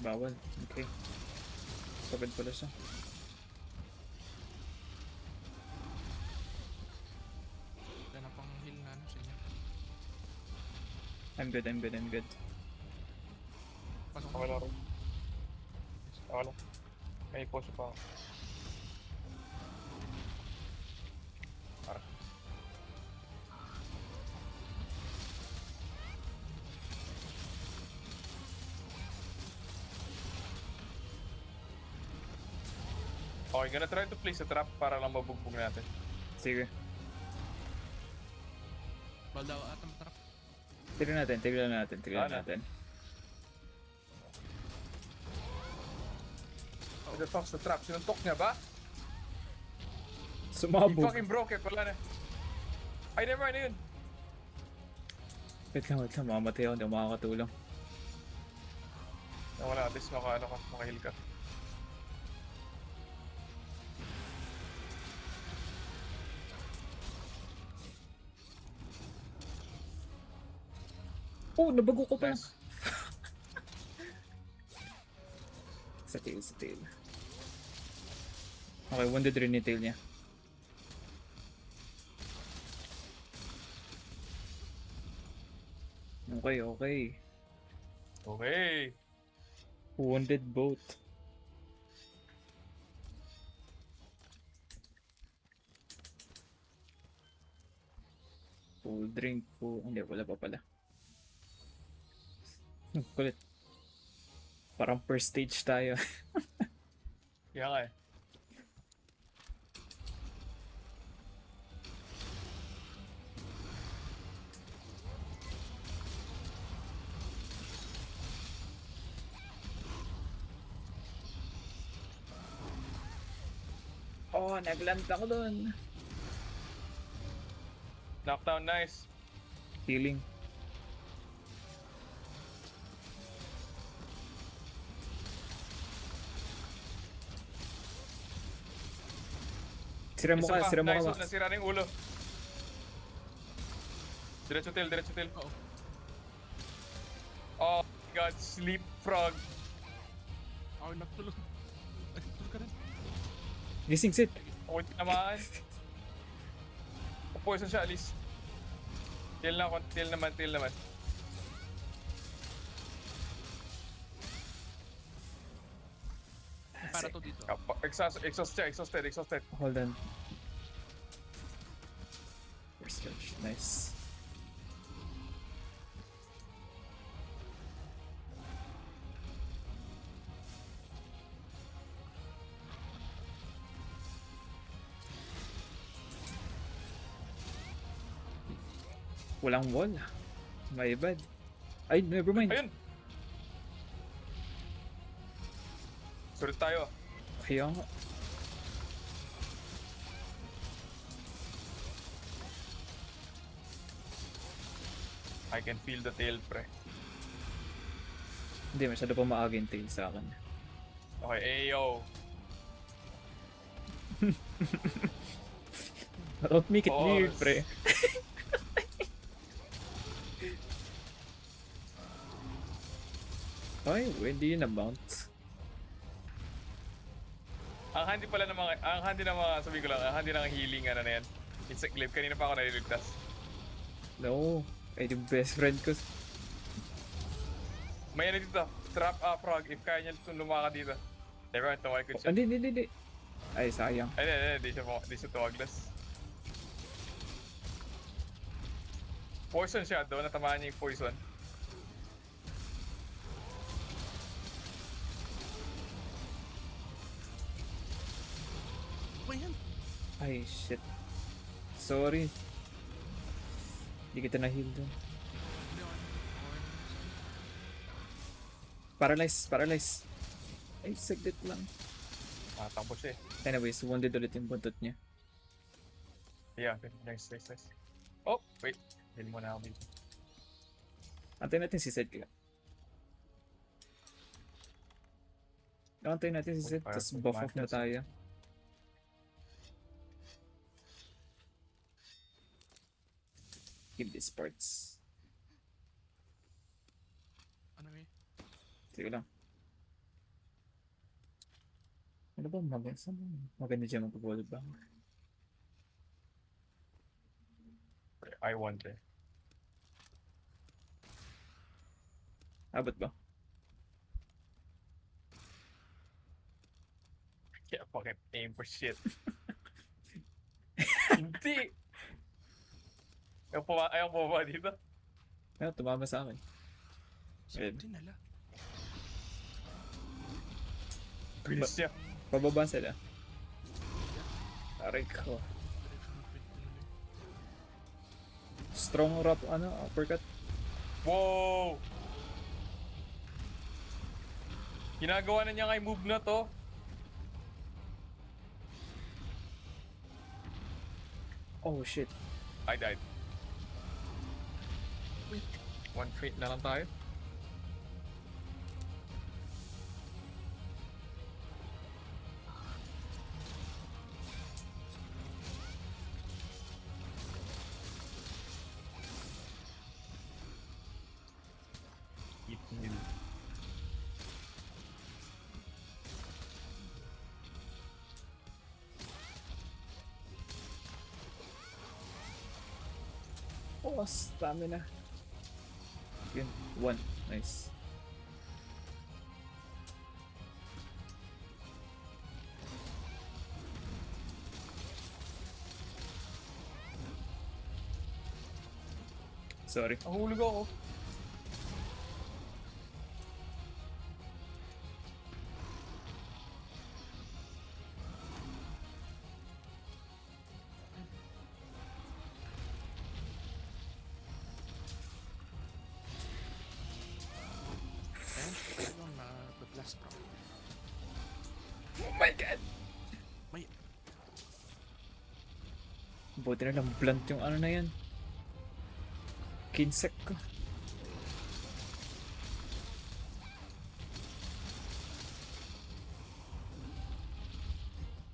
Bawal. Okay. Pagod pala siya. Wala na pang heal na ano sa inyo. I'm good, I'm good, I'm good. Pasok Okay lang rin. Okay lang. May pause pa ako. Para. Okay, gonna try to place a trap para lang mabugbog natin. Sige. Baldaw atam trap. Tignan natin. Ano? What the fuck's the trap? Sinuntok niya ba? He Sumabog. fucking broke it, wala na. Ay, never mind, yun. Wait lang. Mamamatay ako. Hindi ako makakatulong. Wala, at least maka-heal ka. Oh, nabago ko pa. Nice. Sa tail. Okay, wounded rin yung tail niya. Okay. Okay. Wounded both. Full drink, full... Hindi, wala pa pala. Kulit. Parang per stage tayo. Kaya nga eh. Oh, nagland ako dun. Knockdown, nice. Healing. Sira mo Isa ka, pa, nice, Max. nasira na yung ulo. Diretso tail. Oo. Oh my god, sleep frog. Ako nagtulog. Ay, tulog ka rin. Gising, sit. Ako tinamaan. Poison siya, Alice. Tail naman. Para to dito. Exhausted. Hold on. First charge. Nice. Walang wall. My bad. Ay, never mind. Ayun! Sulit tayo. Kaya nga. I can feel the tail, pre. Hindi, masyado pa maaga yung tail sa akin. Okay, ayo. Don't make it weird, Pause. pre. Ay, hindi yun na-bounce. Ang handy ng mga, sabi ko lang, ang handy ng healing, ano na yan. Insect glaive, kanina pa ako naliligtas. No. Ay, yung best friend ko. May ano dito, trap frog, if kaya niya lumakad dito. Never mind, tumakod siya. Hindi. Ay, sayang. Ay, di siya tumaglas. Poison siya, doon natamaan niya yung poison. Ba yan? Ay, shit. Sorry. Hindi kita na-heal dun. Hindi ako. Paralyze. Ay, saglit lang. Takbo siya eh. Anyways, wounded ulit yung buntot niya. Yeah, okay. Nice. Oh, wait. Heal muna ako dito. Antayin natin si Zed kaya. Antayin natin si Zed, Fire tapos for buff off na madness. tayo. Kill these parts. Ano eh? Sige lang. Ano ba maganda dyan mag-wall bang? I wonder. Abot ba? Yeah, fucking aim for shit. Hindi! Ayaw po ba dito? Ayun, tumama sa akin. Sabi din nala. Bilis niya. Pababa sila. Aray ko. Strong rap, uppercut. Wow! Ginagawa na niya nga yung move na to. Oh shit. I died. Wait. One feet na lang tayo. Oh, stamina. Yun, 1. Nice. Sorry. Nahulog ako. Ayun, talagang na-blast bro. Oh my god! May, Buti na lang blunt yung ano na yan. Kinsek ko.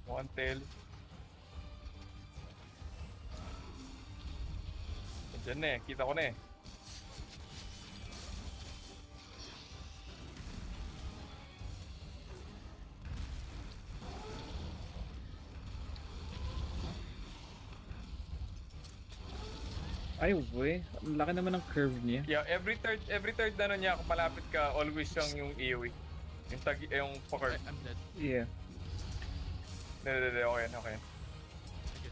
One tail. Diyan na eh. Kita ko na eh. Ay, we. Ang laki naman ng curve niya. Yeah, every third na ano niya, kung malapit ka, always yung AoE. Yung pa-curve. I'm dead. Yeah. Hindi, okay, okay. Sige.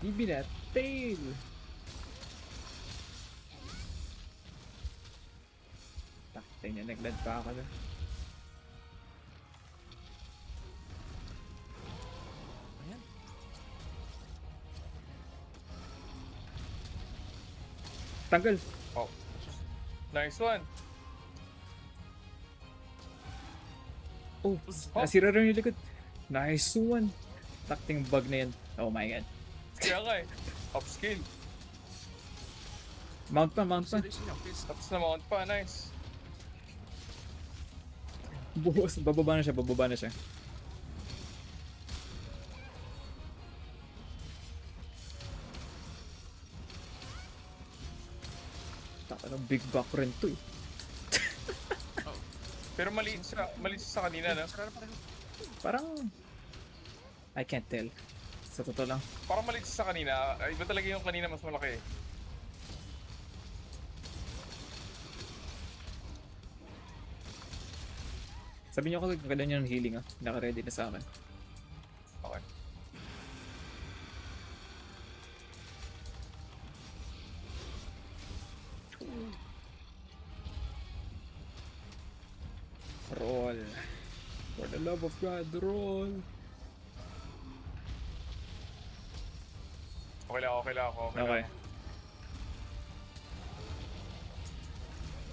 Give me that tail! Taktay niya, naglad pa ako doon. Ayan. Tanggal! Oh. Nice one. Oh, nasira rin yung likod. Nice one! Takting bug na yan. Oh my god. Kaya nga eh. Upskill. Mount pa, mount pa. Seriously lang, pissed. Tapos na mount pa, nice. Buhos, bababa na siya, bababa na siya. Taka ng big back rin to eh. Pero maliit siya sa kanina, no? Sarap pareho. Parang... I can't tell. Sa totoo lang. Parang maliit siya sa kanina. Iba talaga yung kanina mas malaki eh. Sabi niyo ako kailan niya ng healing ah. Naka-ready na sa akin. Okay. Roll. For the love of God, roll. Okay lang ako. Okay.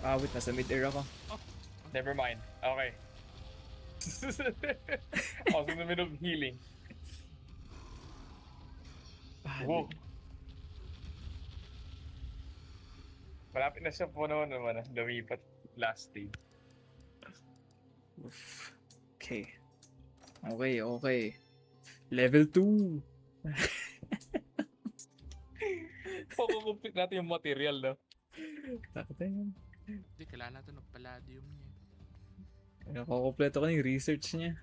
Ah, wait, nasa mid-air ako. Never mind. Okay. I was in the middle of healing. Whoa. Malapit na siya po naman lumipat last day. Oof. Okay. Okay. Level 2. Pag-complete natin yung material, no? Takot na yun. Hindi, kailangan natin ng palladium niya. Nakakompleto ko na yung research niya.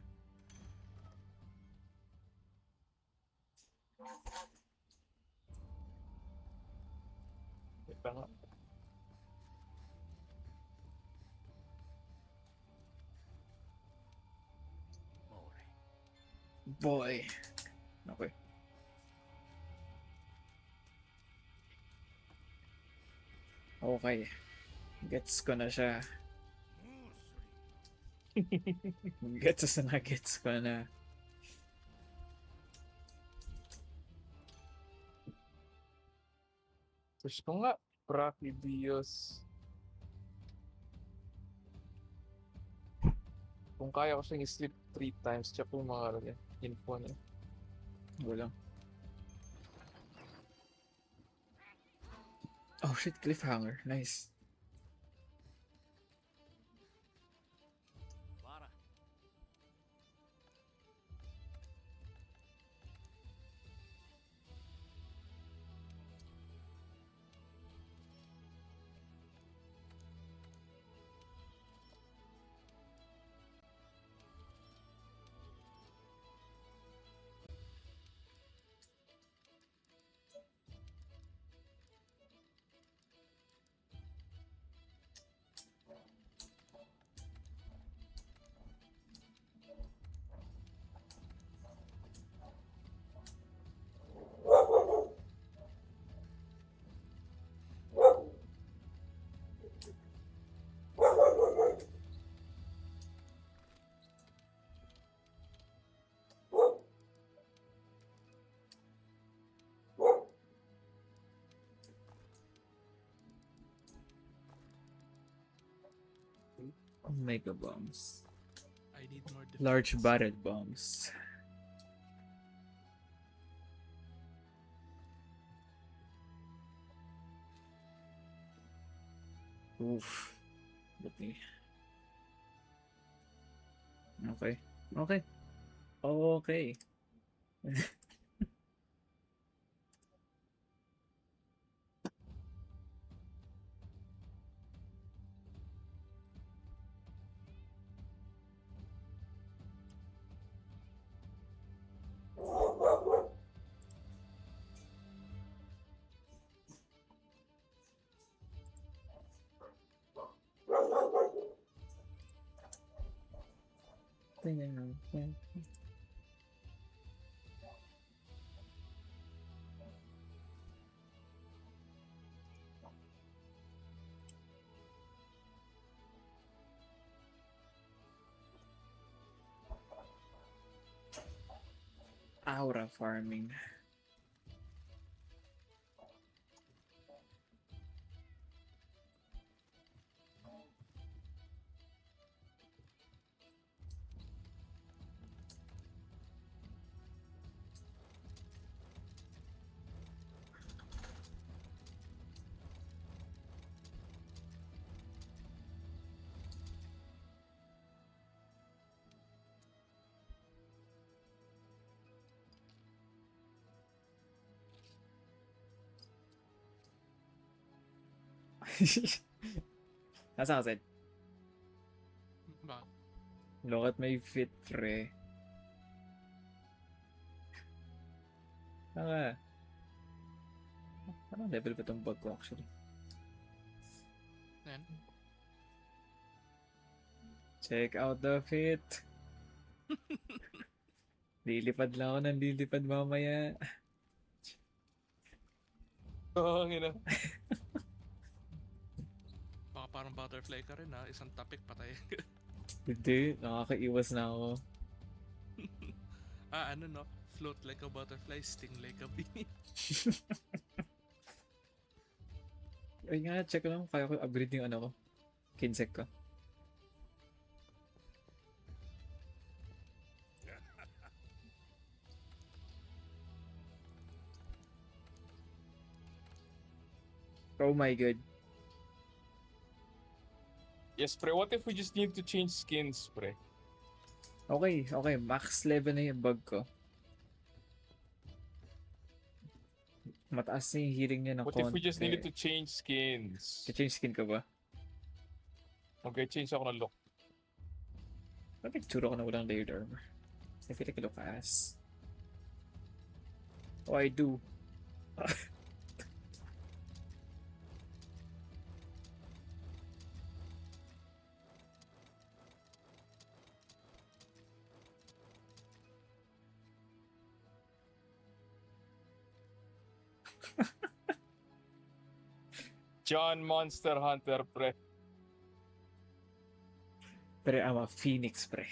Ito nga. Boy. Okay. Okay. Gets ko na siya. Gets ko na. Search ko nga. Brachydios. Kung kaya ko siyang i-sleep 3 times, check ko yung mga ano niya, info niya. Wala. Oh shit, cliffhanger. Nice. Mega bombs. I need more defense. Large barrel bombs. Oof. Buti. Okay. Okay. Okay. Aura farming. Nasa ka, Zed? Ba? Look at my fit, pre. Naka. Anong level ba itong bug ko actually? Yan. Check out the fit. Lilipad lang ako ng lilipad mamaya. Oo, nga na. Baka parang butterfly ka rin ha. Isang topic patay. Hindi, nakakaiwas na ako. Ano no? Float like a butterfly, sting like a bee. Ay nga, check ko lang. Kaya ko upgrade yung ano ko. Kinsek ko. Oh my god. Yes, pre. What if we just need to change skins, pre? Okay, okay. Max level na yung bug ko. Mataas na yung healing niya ng What if we just konti. needed to change skins? Change skin ka ba? Mag-change ako ng look. Bakit tsura ko na walang layered armor? I feel like I look ass. Oh, I do. John Monster Hunter, pre. Pero I'm a phoenix, pre.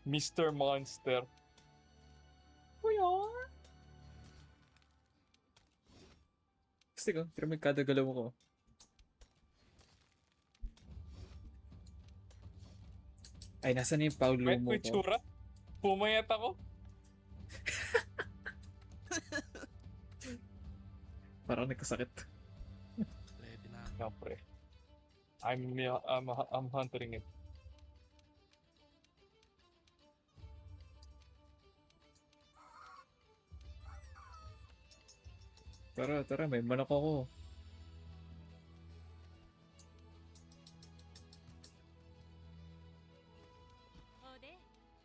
Mr. Monster. Kuya! Gusto ko, pero may kada galaw ko. Ay, nasa na yung Paulo Met mo ko ko? tsura. Pumayat ako. Parang nagkasakit. Ready na. No, pre. I'm huntering it. Tara, tara, may manok ako.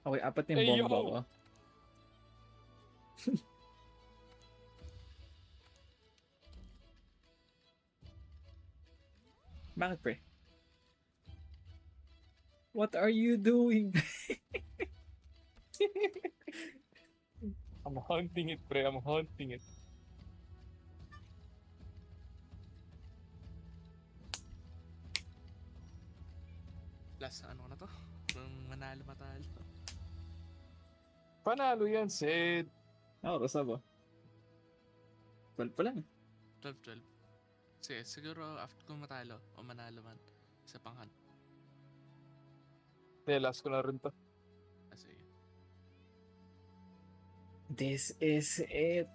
Okay, apat na yung Hey, bomba yo! ko. Bakit, pre? What are you doing? I'm hunting it, pre. I'm hunting it. Last ano na to? Kung manalo matalo. Panalo yan, Sid. Rasa ba? 12 pa lang. 12-12. Sige, siguro after kung matalo o manalo man, isa pang hunt. Last ko na rin to. Sige. This is it.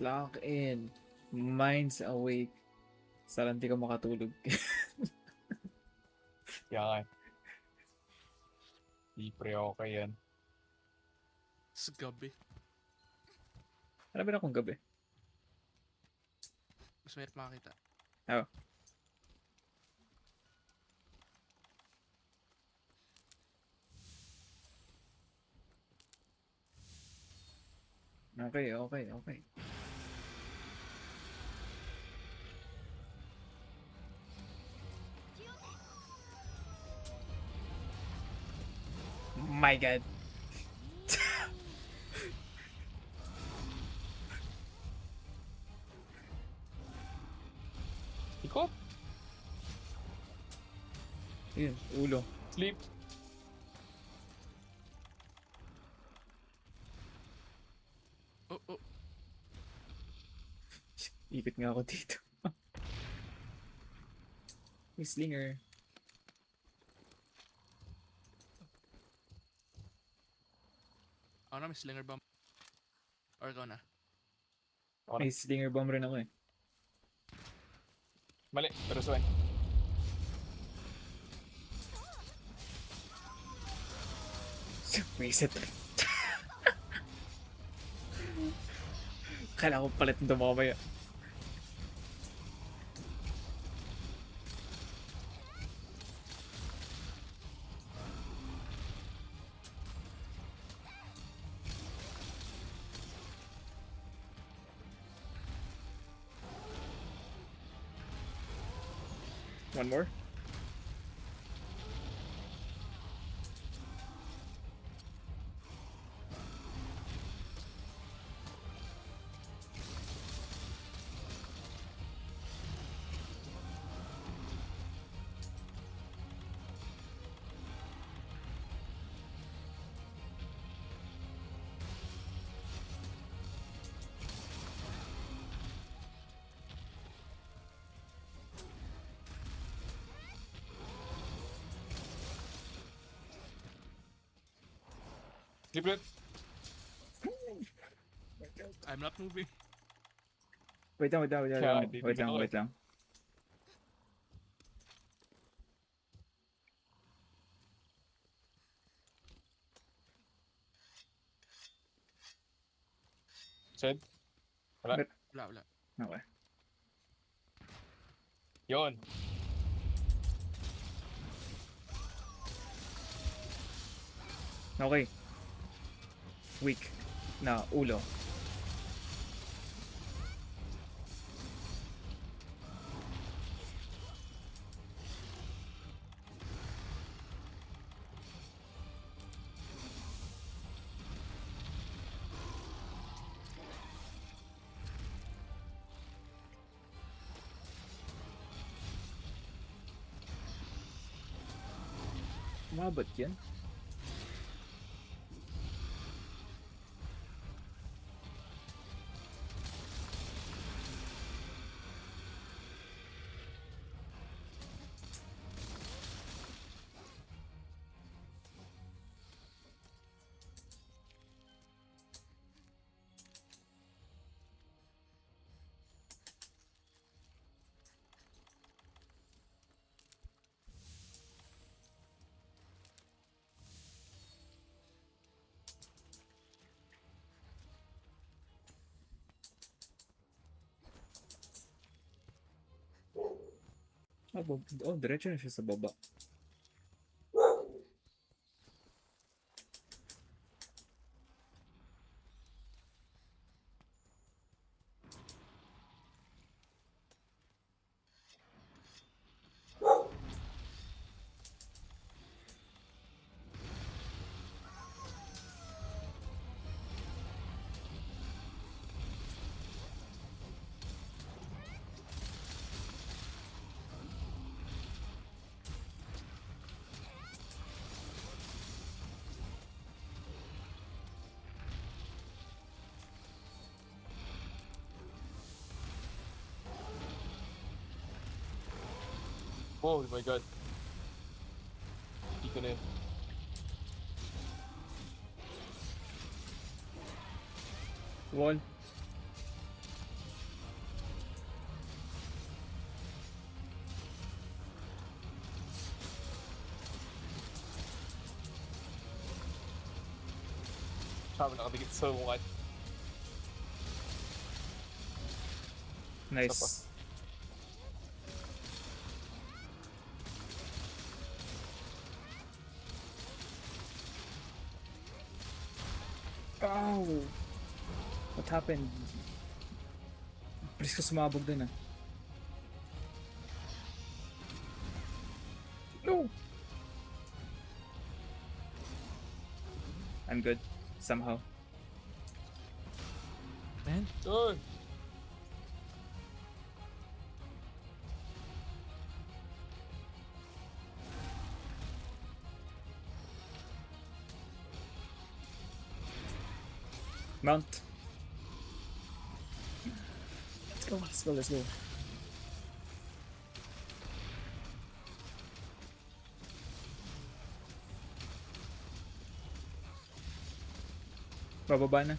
Lock in. Minds awake. Sana hindi ka makatulog. Yan. Di pre, okay yan. Sa gabi. Ano ba na kung gabi? Mas mahirap makakita. Oh. Okay, okay, okay. My God. Ikot. Yun, ulo. Sleep. Oh. Ipit nga ako dito. May slinger. Ako na, may slinger bomb. Or ikaw na. May slinger bomb rin ako eh. Mali, pero Swen. Reset. Kailangan ko palit nito mamaya. One more. Triplet. I'm not moving. Wait lang, wait lang, wait lang. Kaya, Wait lang, titignan ko wait lang. Shed. Wala. Wala, wala. Okay. Yon. Okay. Weak. Na ulo. Umabot yan? Oh, diretso na siya sa baba. Oh my god. Hindi ko na yun. Wall. Sabi nakadikit sa mukha. Nice. Ow! What happened? Please ka sumabog dun ah. No! I'm good. Somehow. Man, Uy! Mount. Let's go, let's go, let's go. Bababa na.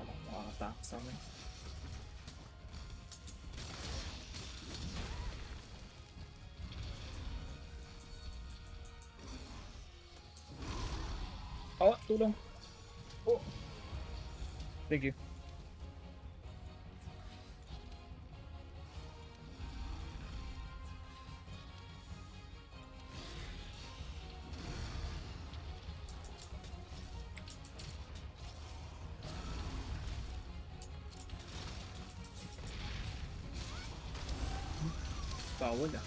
Wala makakatakot sa amin. Oh, tulong. Oh. Thank you. Bawal ah.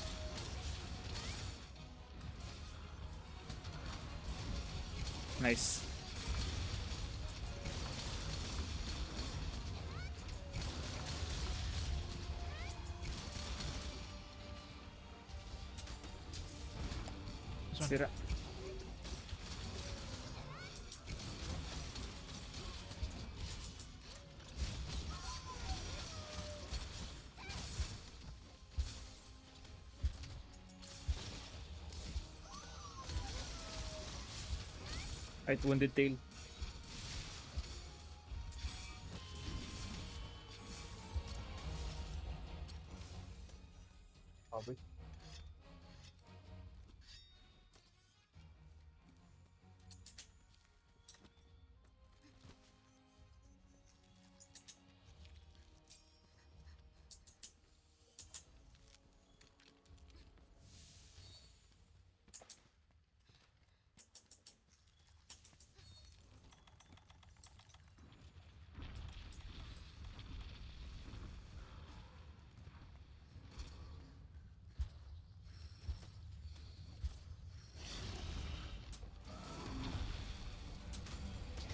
Nice. This one. Sira. Right, wounded tail. Sabi.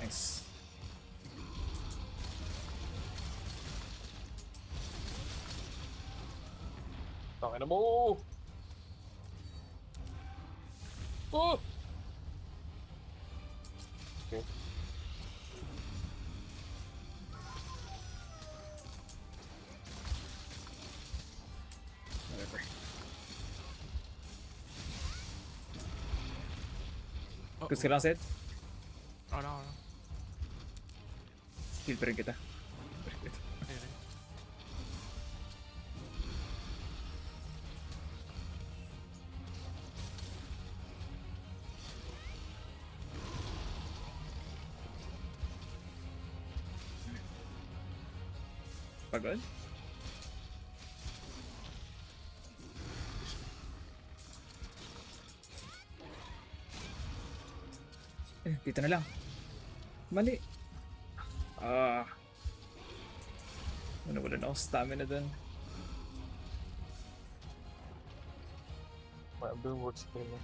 Nice. Tangina mo! Oh! Okay. Whatever. Gusto ka lang set? Oh, no, no. Heal pa rin kita. Okay, okay. Pagod? Dito na lang. Mali. Ah. Wala na ako stamina dun. Whatever works for me.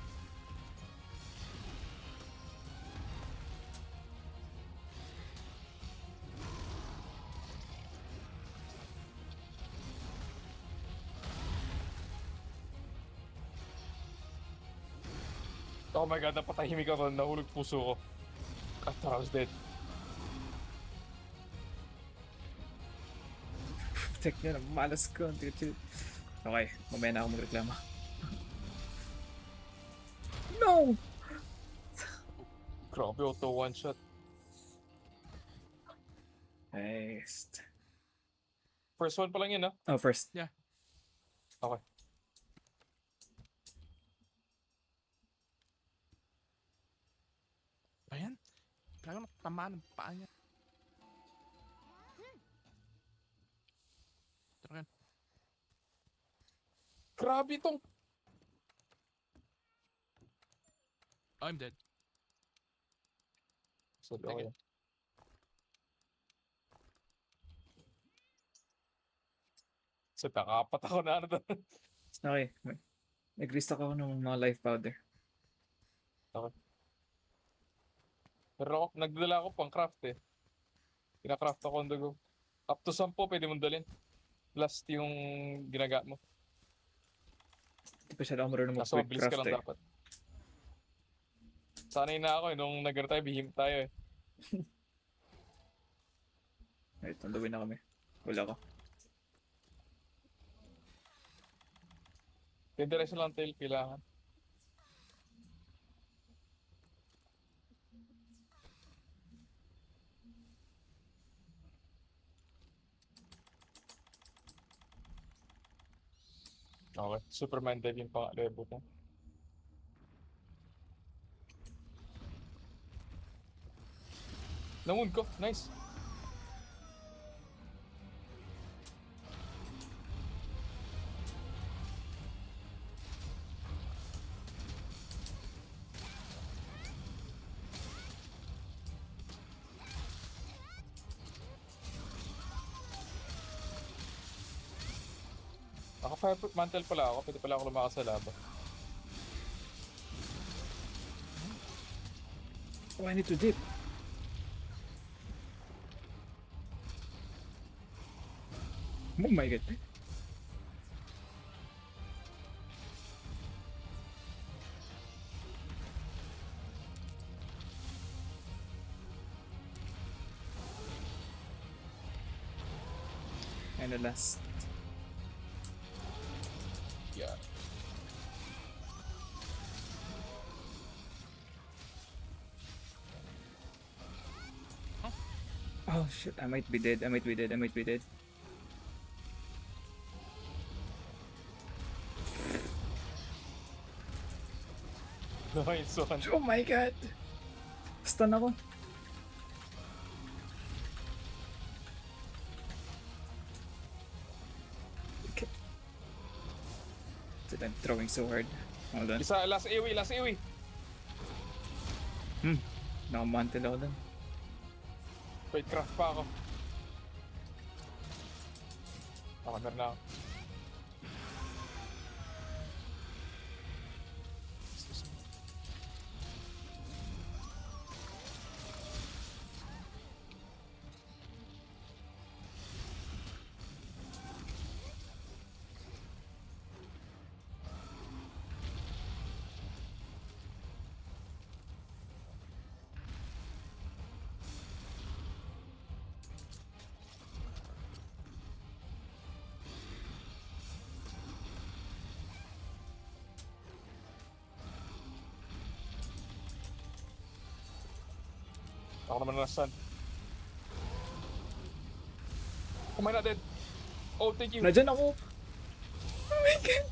Oh my god, napatahimik ako. Nahulog puso ko. I thought I was dead. Check nyo na, malas ko. Okay, mamaya na ako magreklamo. No! Grabe, auto one shot. Nice. First one pa lang yun, ah. Oh, first. Yeah. Okay. Ayan. Talagang tamaan ng paa niya. Tara yan. Grabe tong... I'm dead. So, Sige. okay. So, nakapat ako na ano doon. Okay. Nag-restock ako ng mga life powder. Pero ako, nagdala ako pang craft eh. Kina-craft ako on the go. Up to 10 pwede mong dalhin. Last yung ginaga mo. Hindi pa siya ako marunong Kaso mag-quick mabilis ka craft lang eh. dapat. Sanay na ako eh. Nung nag-ano tayo, bihim tayo eh. Right, on the way na kami. Wala ko. Diretso lang tail kailangan. Okay, Superman dive yung pang-level ko. Namun ko, nice. Ako, Naka-fireproof mantle pala ako. Pwede pala ako lumakas sa laba. Oh, I need to dip. Oh my god. And the last. Yeah. Oh shit, I might be dead. I might be dead. I might be dead. Nice one. Oh my god! Stun ako. Okay. Dude, I'm throwing so hard. Hold on. Isa, last AoE, last AoE. Nakamantle ako dun. Wait, craft pa ako. Ako, meron na ako. Ako naman na stun. Oh my god, dead. Oh, thank you. Nadyan ako! Oh my god!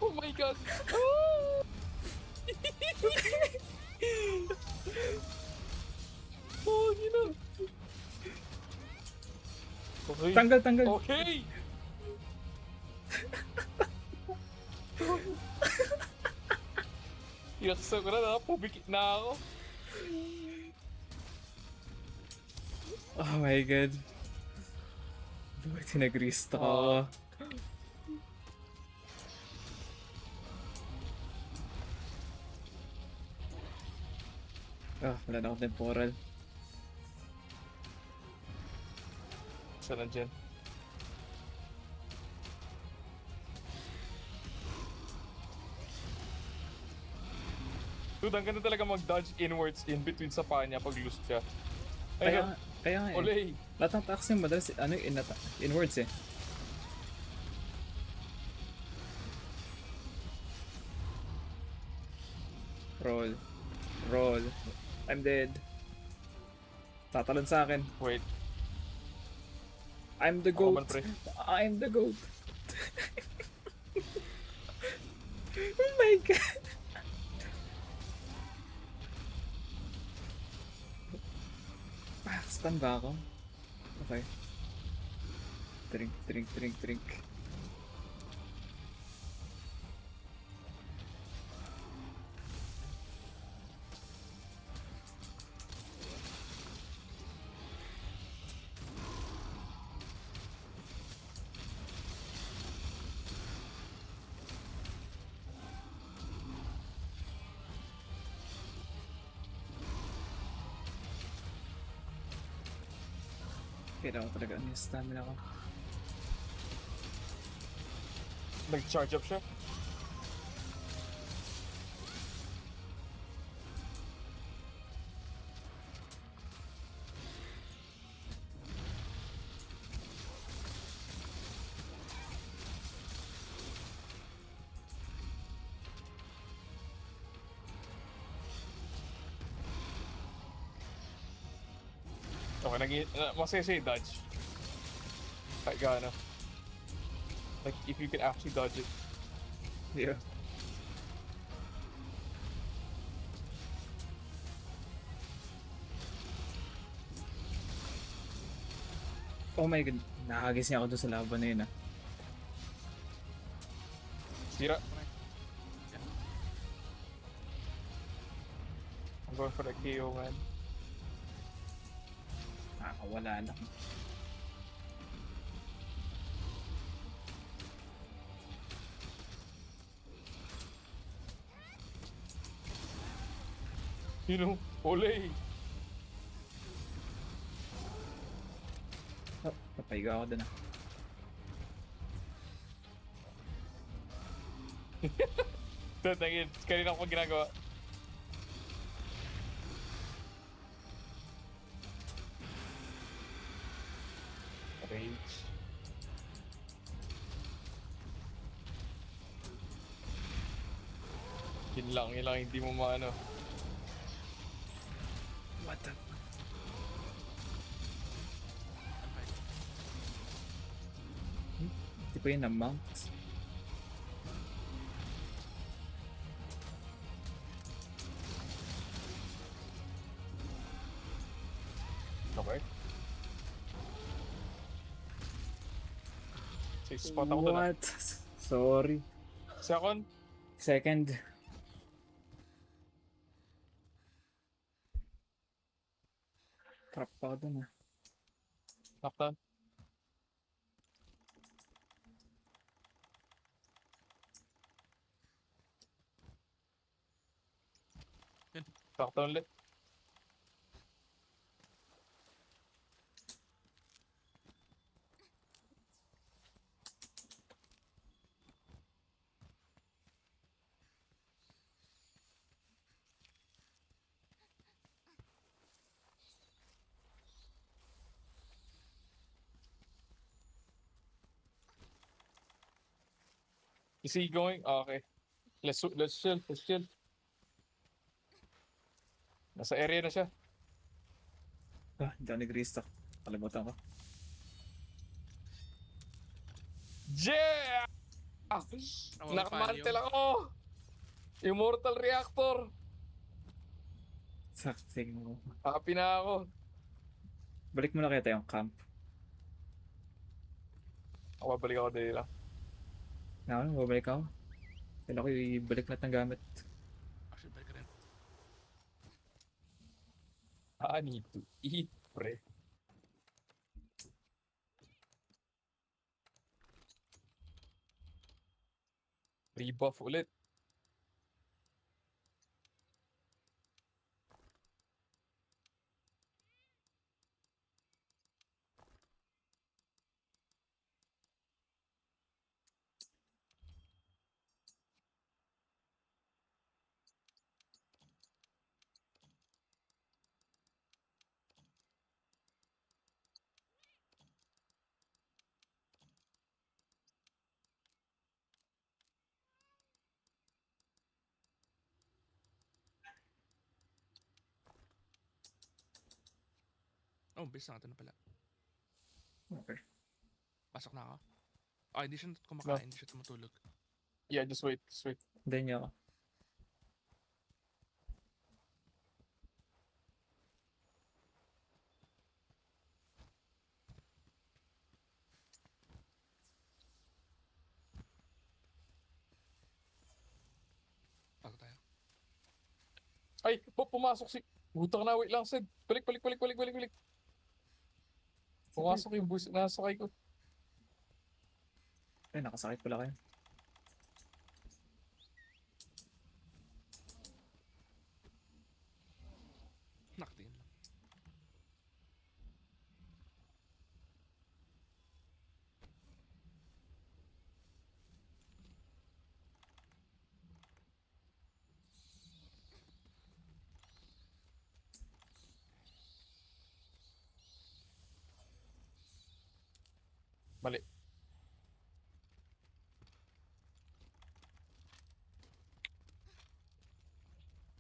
Oh my god. Oh! Oh, gina. Okay. Tanggal, tanggal! Okay. Inakasal ko na, pumikit na ako. Oh my god. Bakit tinag-restock ako? Wala na akong temporal. Isa lang dyan. Dude, ang ganda talaga mag-dodge inwards in between sa paa niya pag loose siya. Ayun, Kaya nga eh. olay. Lahat ng attacks niya madalas inwards eh. Roll. Roll. I'm dead. Tatalon sa akin. Wait, I'm the ako goat. man pre. I'm the goat. Oh my god. Stun ba ako? Okay. Drink, drink, drink, drink. Kailangan ko talaga yung stamina ko. Nag-charge up siya. Okay, masaya dodge. Kahit gaano. Like, if you can actually dodge it. Yeah. Oh my god, nakakagis niya ako doon sa laban na yun ah. Sira. I'm going for the KO, man. Nakakawala lang. You know, ole. Oh, napahiga ako dun ah. Doon, nangin. Kanina ko ginagawa. Rage. Yun lang, hindi mo maano. What the? Ano ba yun? Di ba yun na mount? Okay. Safe spot ako doon. What? Sorry. Second, Second. Trap pa ako dun ah. knockdown. Yun. Knockdown ulit. Is he going? Ah, okay. Let's chill. Let's chill. Nasa area na siya. Ah, hindi ako nag-restock. Kalimutan ko. Yeah! Nawawala Nakamantel yung- ako! Immortal Reactor! Sakting mo. Happy na ako. Balik muna kaya tayong camp. Ako babalik ako dali lang. Babalik ako. Kailan ko ibalik lahat ng gamit. Actually, balik ka rin. I need to eat, pre. Rebuff ulit. Oh, base na na pala. Okay. Pasok na ako. Ah, hindi siya kumakain, hindi siya tumutulog. Yeah, just wait. Just wait. Hindi niya ako. Pasok tayo. Ay, pumasok si... Butang na, wait lang, Sid. Balik. Pumasok yung bus. Nasakay ko. Ay, nakasakit pala kayo. Nakatingin lang. Mali.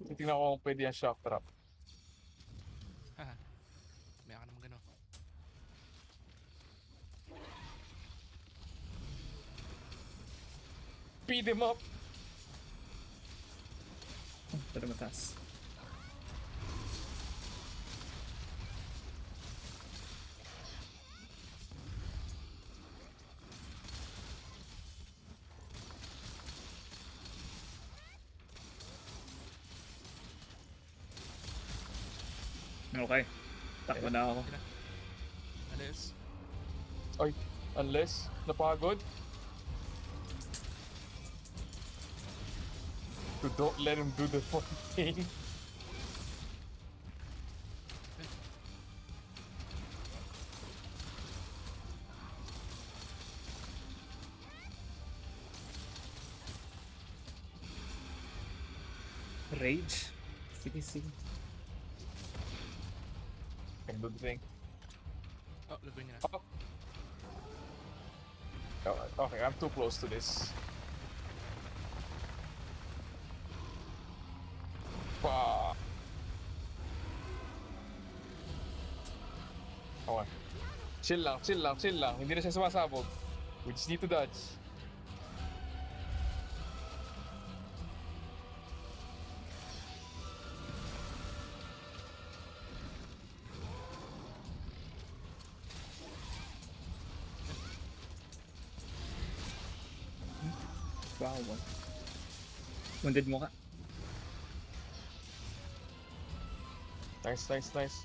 Titignan ko kung pwede yung shock trap. Haha. May ka naman gano'n. Speed him up! Pero mataas. Okay. Takbo na ako. Alis. Ay, unless napagod. So don't let him do the fucking thing. Rage. Sige, sige. Can do the thing. Oh, gagawin niya na. Oh. Okay, I'm too close to this. Wow. Okay. Chill lang, chill lang, chill lang. Hindi na siya sumasabog. We just need to dodge. Wow. Wounded mo ka. Nice, nice, nice.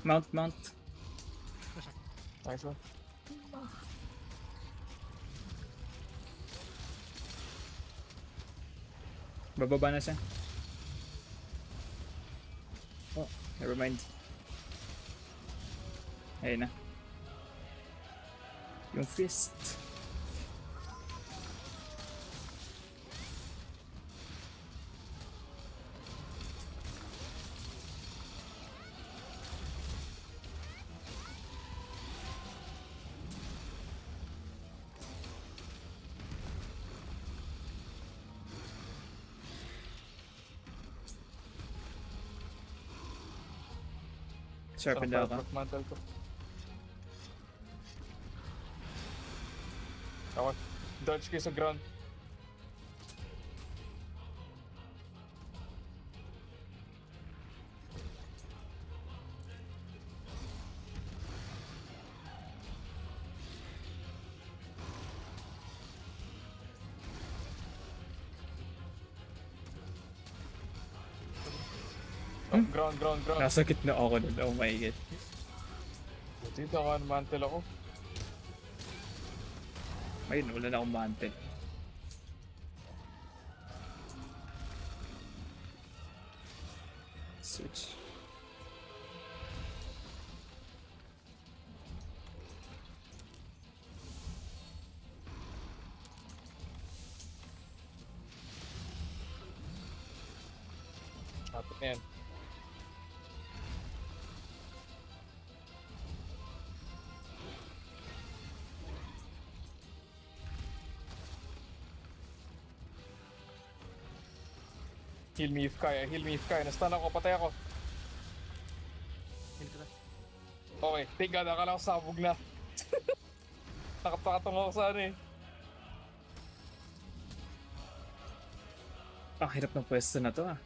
Mount, mount. Nice one. Bababa na siya. Oh, never mind. Ayun na. Yung fist. Sharpen daw ka. Mantle ko. Okay. Dodge kayo sa ground. Oh, ground, ground, ground. Nasa gitna ako nun. Oh my god. Dito ako, mantle ako. Ayun, wala na akong mantle. Switch. Kapit na yan. Heal me if kaya, heal me if kaya. Nastan ako, patay ako. Hindi ka. Okay, thank God, akala ko sabog na. Nakapakatong ako sa ano eh. Ang hirap ng pwesto na to ah.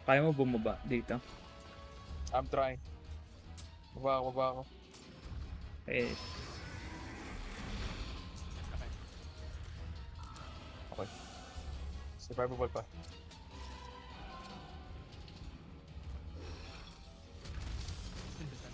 Kaya mo bumaba dito? I'm trying. Baba ako, baba ako. Eh, Okay. Okay. Survivable pa. Hindi ka.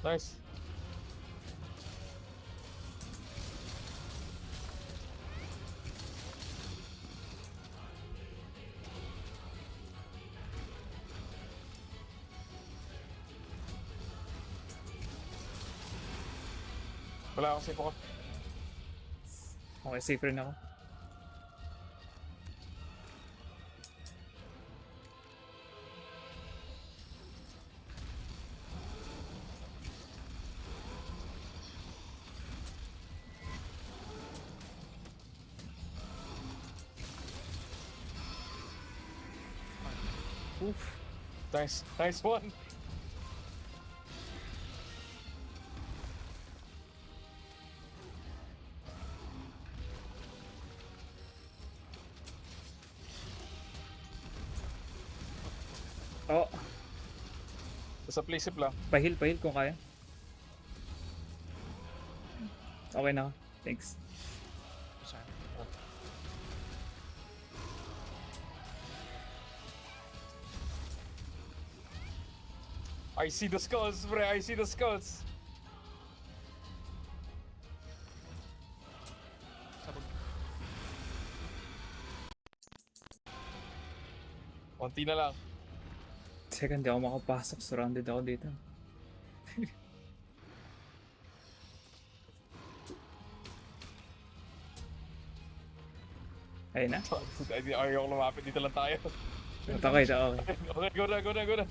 Nice. Wala akong safe ako. okay, safe rin ako. Oof. Nice. Nice one. Oh, Sa place sip lang. pahil kung kaya. Okay na ako. Thanks. I see the skulls, pre. I see the skulls. Sabag. Konti na lang. Second, di ako makapasok. Surrounded ako dito. Ayun na. Ayaw ko lumapit. Dito lang tayo. Okay, okay. Okay, go na, go na, go na.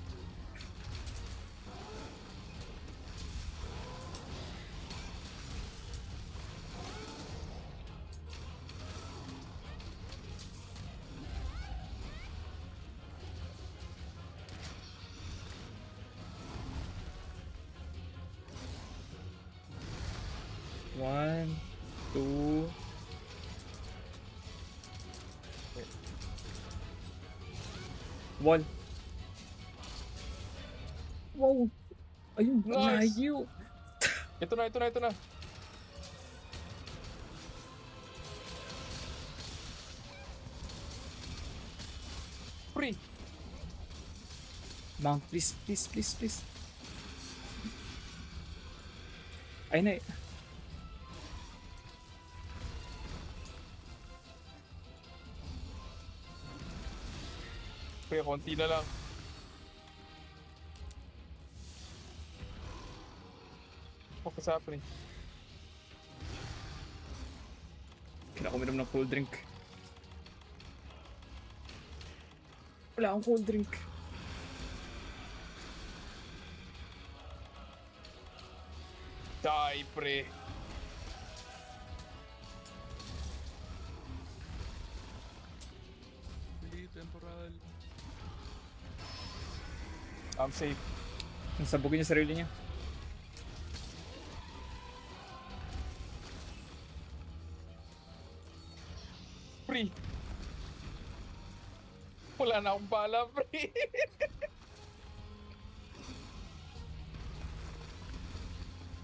One, two. Wall. Wow. Ayun, Nice. layo. Ito na, ito na, ito na. Free. Mount, please, please, please, please. Ay na. Free, konti na lang. What's happening? Kailangan ko uminom ng cold drink. Wala akong cold drink. Die, pre. Hindi, temporal. I'm safe. Nasabugin yung sarili niya. Free. Wala na akong bala, pre.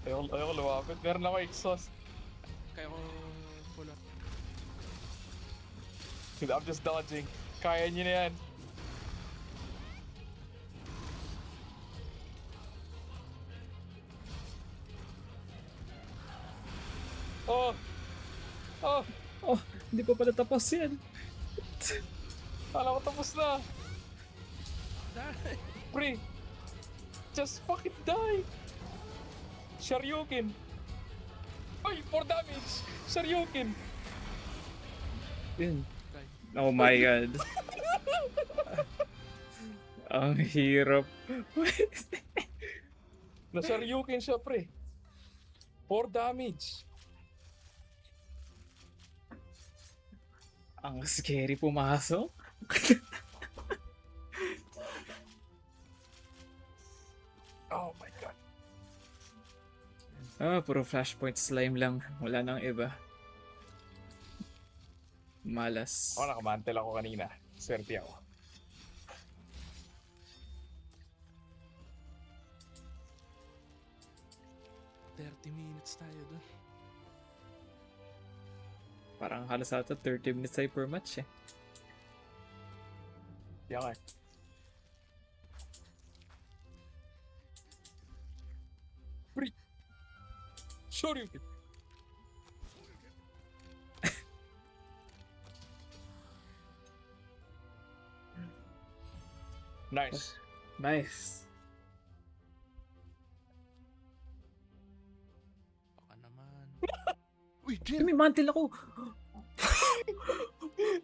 Ayoko lumapit. Meron ako exhaust. Kaya ko full on. Dude, I'm just dodging. Kaya niyo na yan. Oh! Oh! Oh, hindi pa pala tapos yan. Kala ko tapos na. Die! Pre! Just fucking die! Shoryuken! Ay, 4 damage! Shoryuken! Yun. Die. Oh my god. Ang hirap. Na-Shoryuken siya, pre. 4 damage. Ang scary pumasok. Oh my god. Ah, puro flashpoint slime lang. Wala nang iba. Malas. Ako nakamantel ako kanina. Swerte ako. Minutes tayo dun. Parang halos ata 30 minutes tayo per match eh. Yan nga. Free! Shoryuken! Nice. Nice. Baka naman. Uy, Ay, Jin! may mantle ako.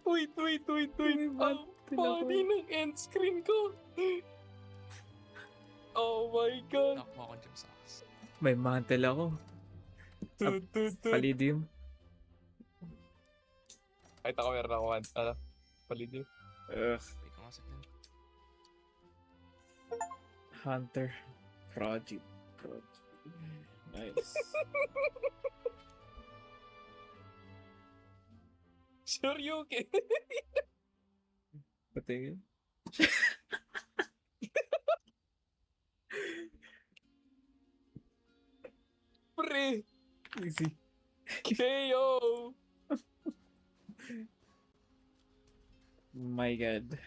Wait. May Ang mantle ako. funny ng end screen ko. Oh my god. Nakuha ko dyan sa akas. May mantle ako. Palladium. Ay, taka meron ako. Palidio. Ugh. Wait ko nga saglit. Hunter. Project. Nice. Shoryuken! Patingin. Pre! Easy. KO! My god.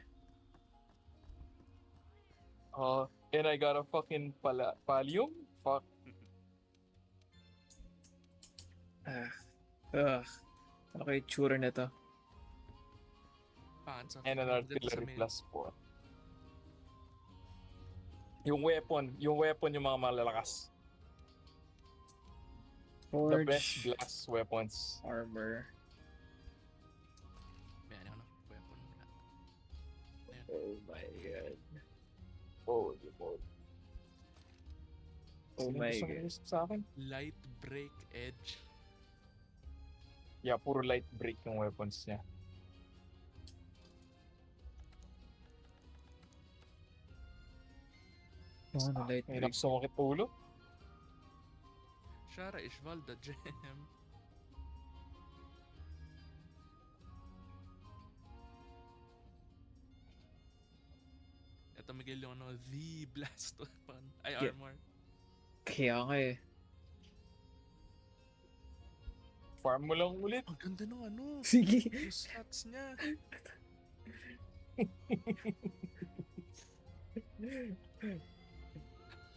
Oh, And I got a fucking pallium? Fuck. Ugh. Ano kayo tsura na to? Pangit sa And an ganda sa artillery main. plus 4. Yung weapon yung mga malalakas. The best Forge. blast weapons. Armor. Yan, ano, weapon. Ayan. Oh my god. Oh, God. Oh Sino my gusto god. mag-usap sa akin? Light break edge. Yeah, puro light break yung weapons niya. Oh, ano light Hirap break. sumakit ulo. Shara Ishvalda gem. Ito Miguel yung ano, the blast weapon. Ay, Yeah. armor. Kaya nga eh. Farm mo lang ulit. Ang ganda nung ano. Sige. Yung stats niya.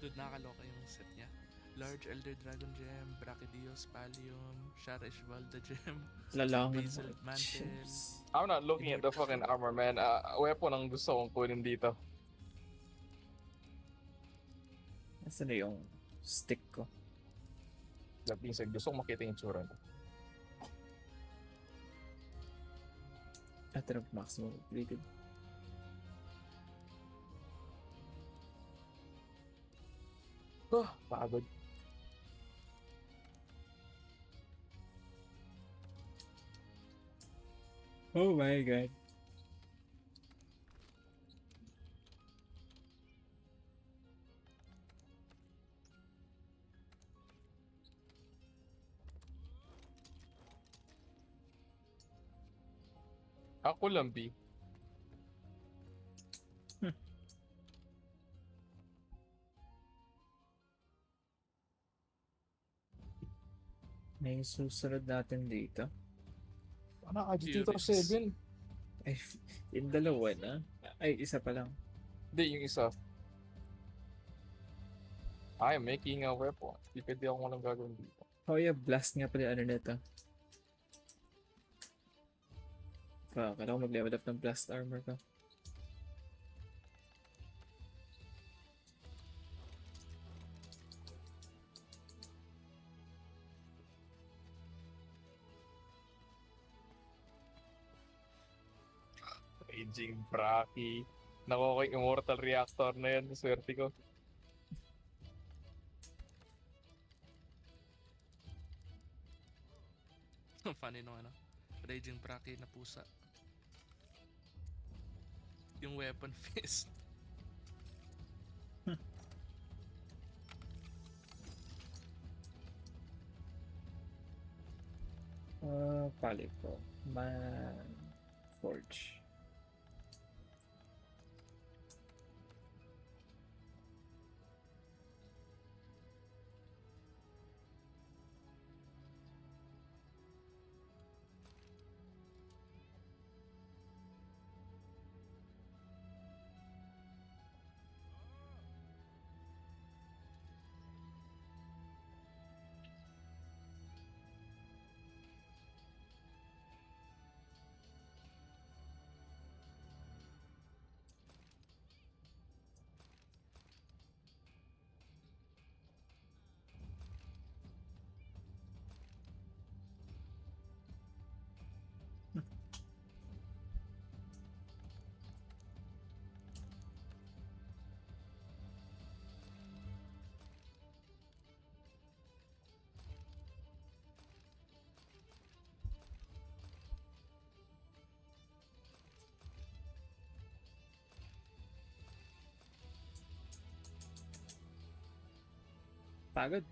Dude, nakakaloka yung set niya. Large Elder Dragon Gem, Brachydios, Pallium, Shara Ishvalda Gem, Lalangan Basil mo. Mantle. Chips. I'm not looking at the fucking armor, man. Weapon ang gusto kong kunin dito. Nasaan na yung stick ko? That being said, gusto kong makita yung tsura ko. Ito na maximum upgraded. Pagod. Oh my god. Ako lang, B. May susunod natin dito. Ano, Agitator Curious. 7? Ay, yung dalawa na. Ay, isa pa lang. Hindi, yung isa. I am making a weapon. Di pwede akong walang gagawin dito. Oh yeah, blast nga pala yung ano nito. Kailangan ko mag-level up ng blast armor ko. Raging Braki. Nakuha ko yung Immortal Reactor na yan. Swerte ko. Funny no ano. Raging Braki na pusa. Yung weapon fist. Pali ko. Man. Forge. Pagod.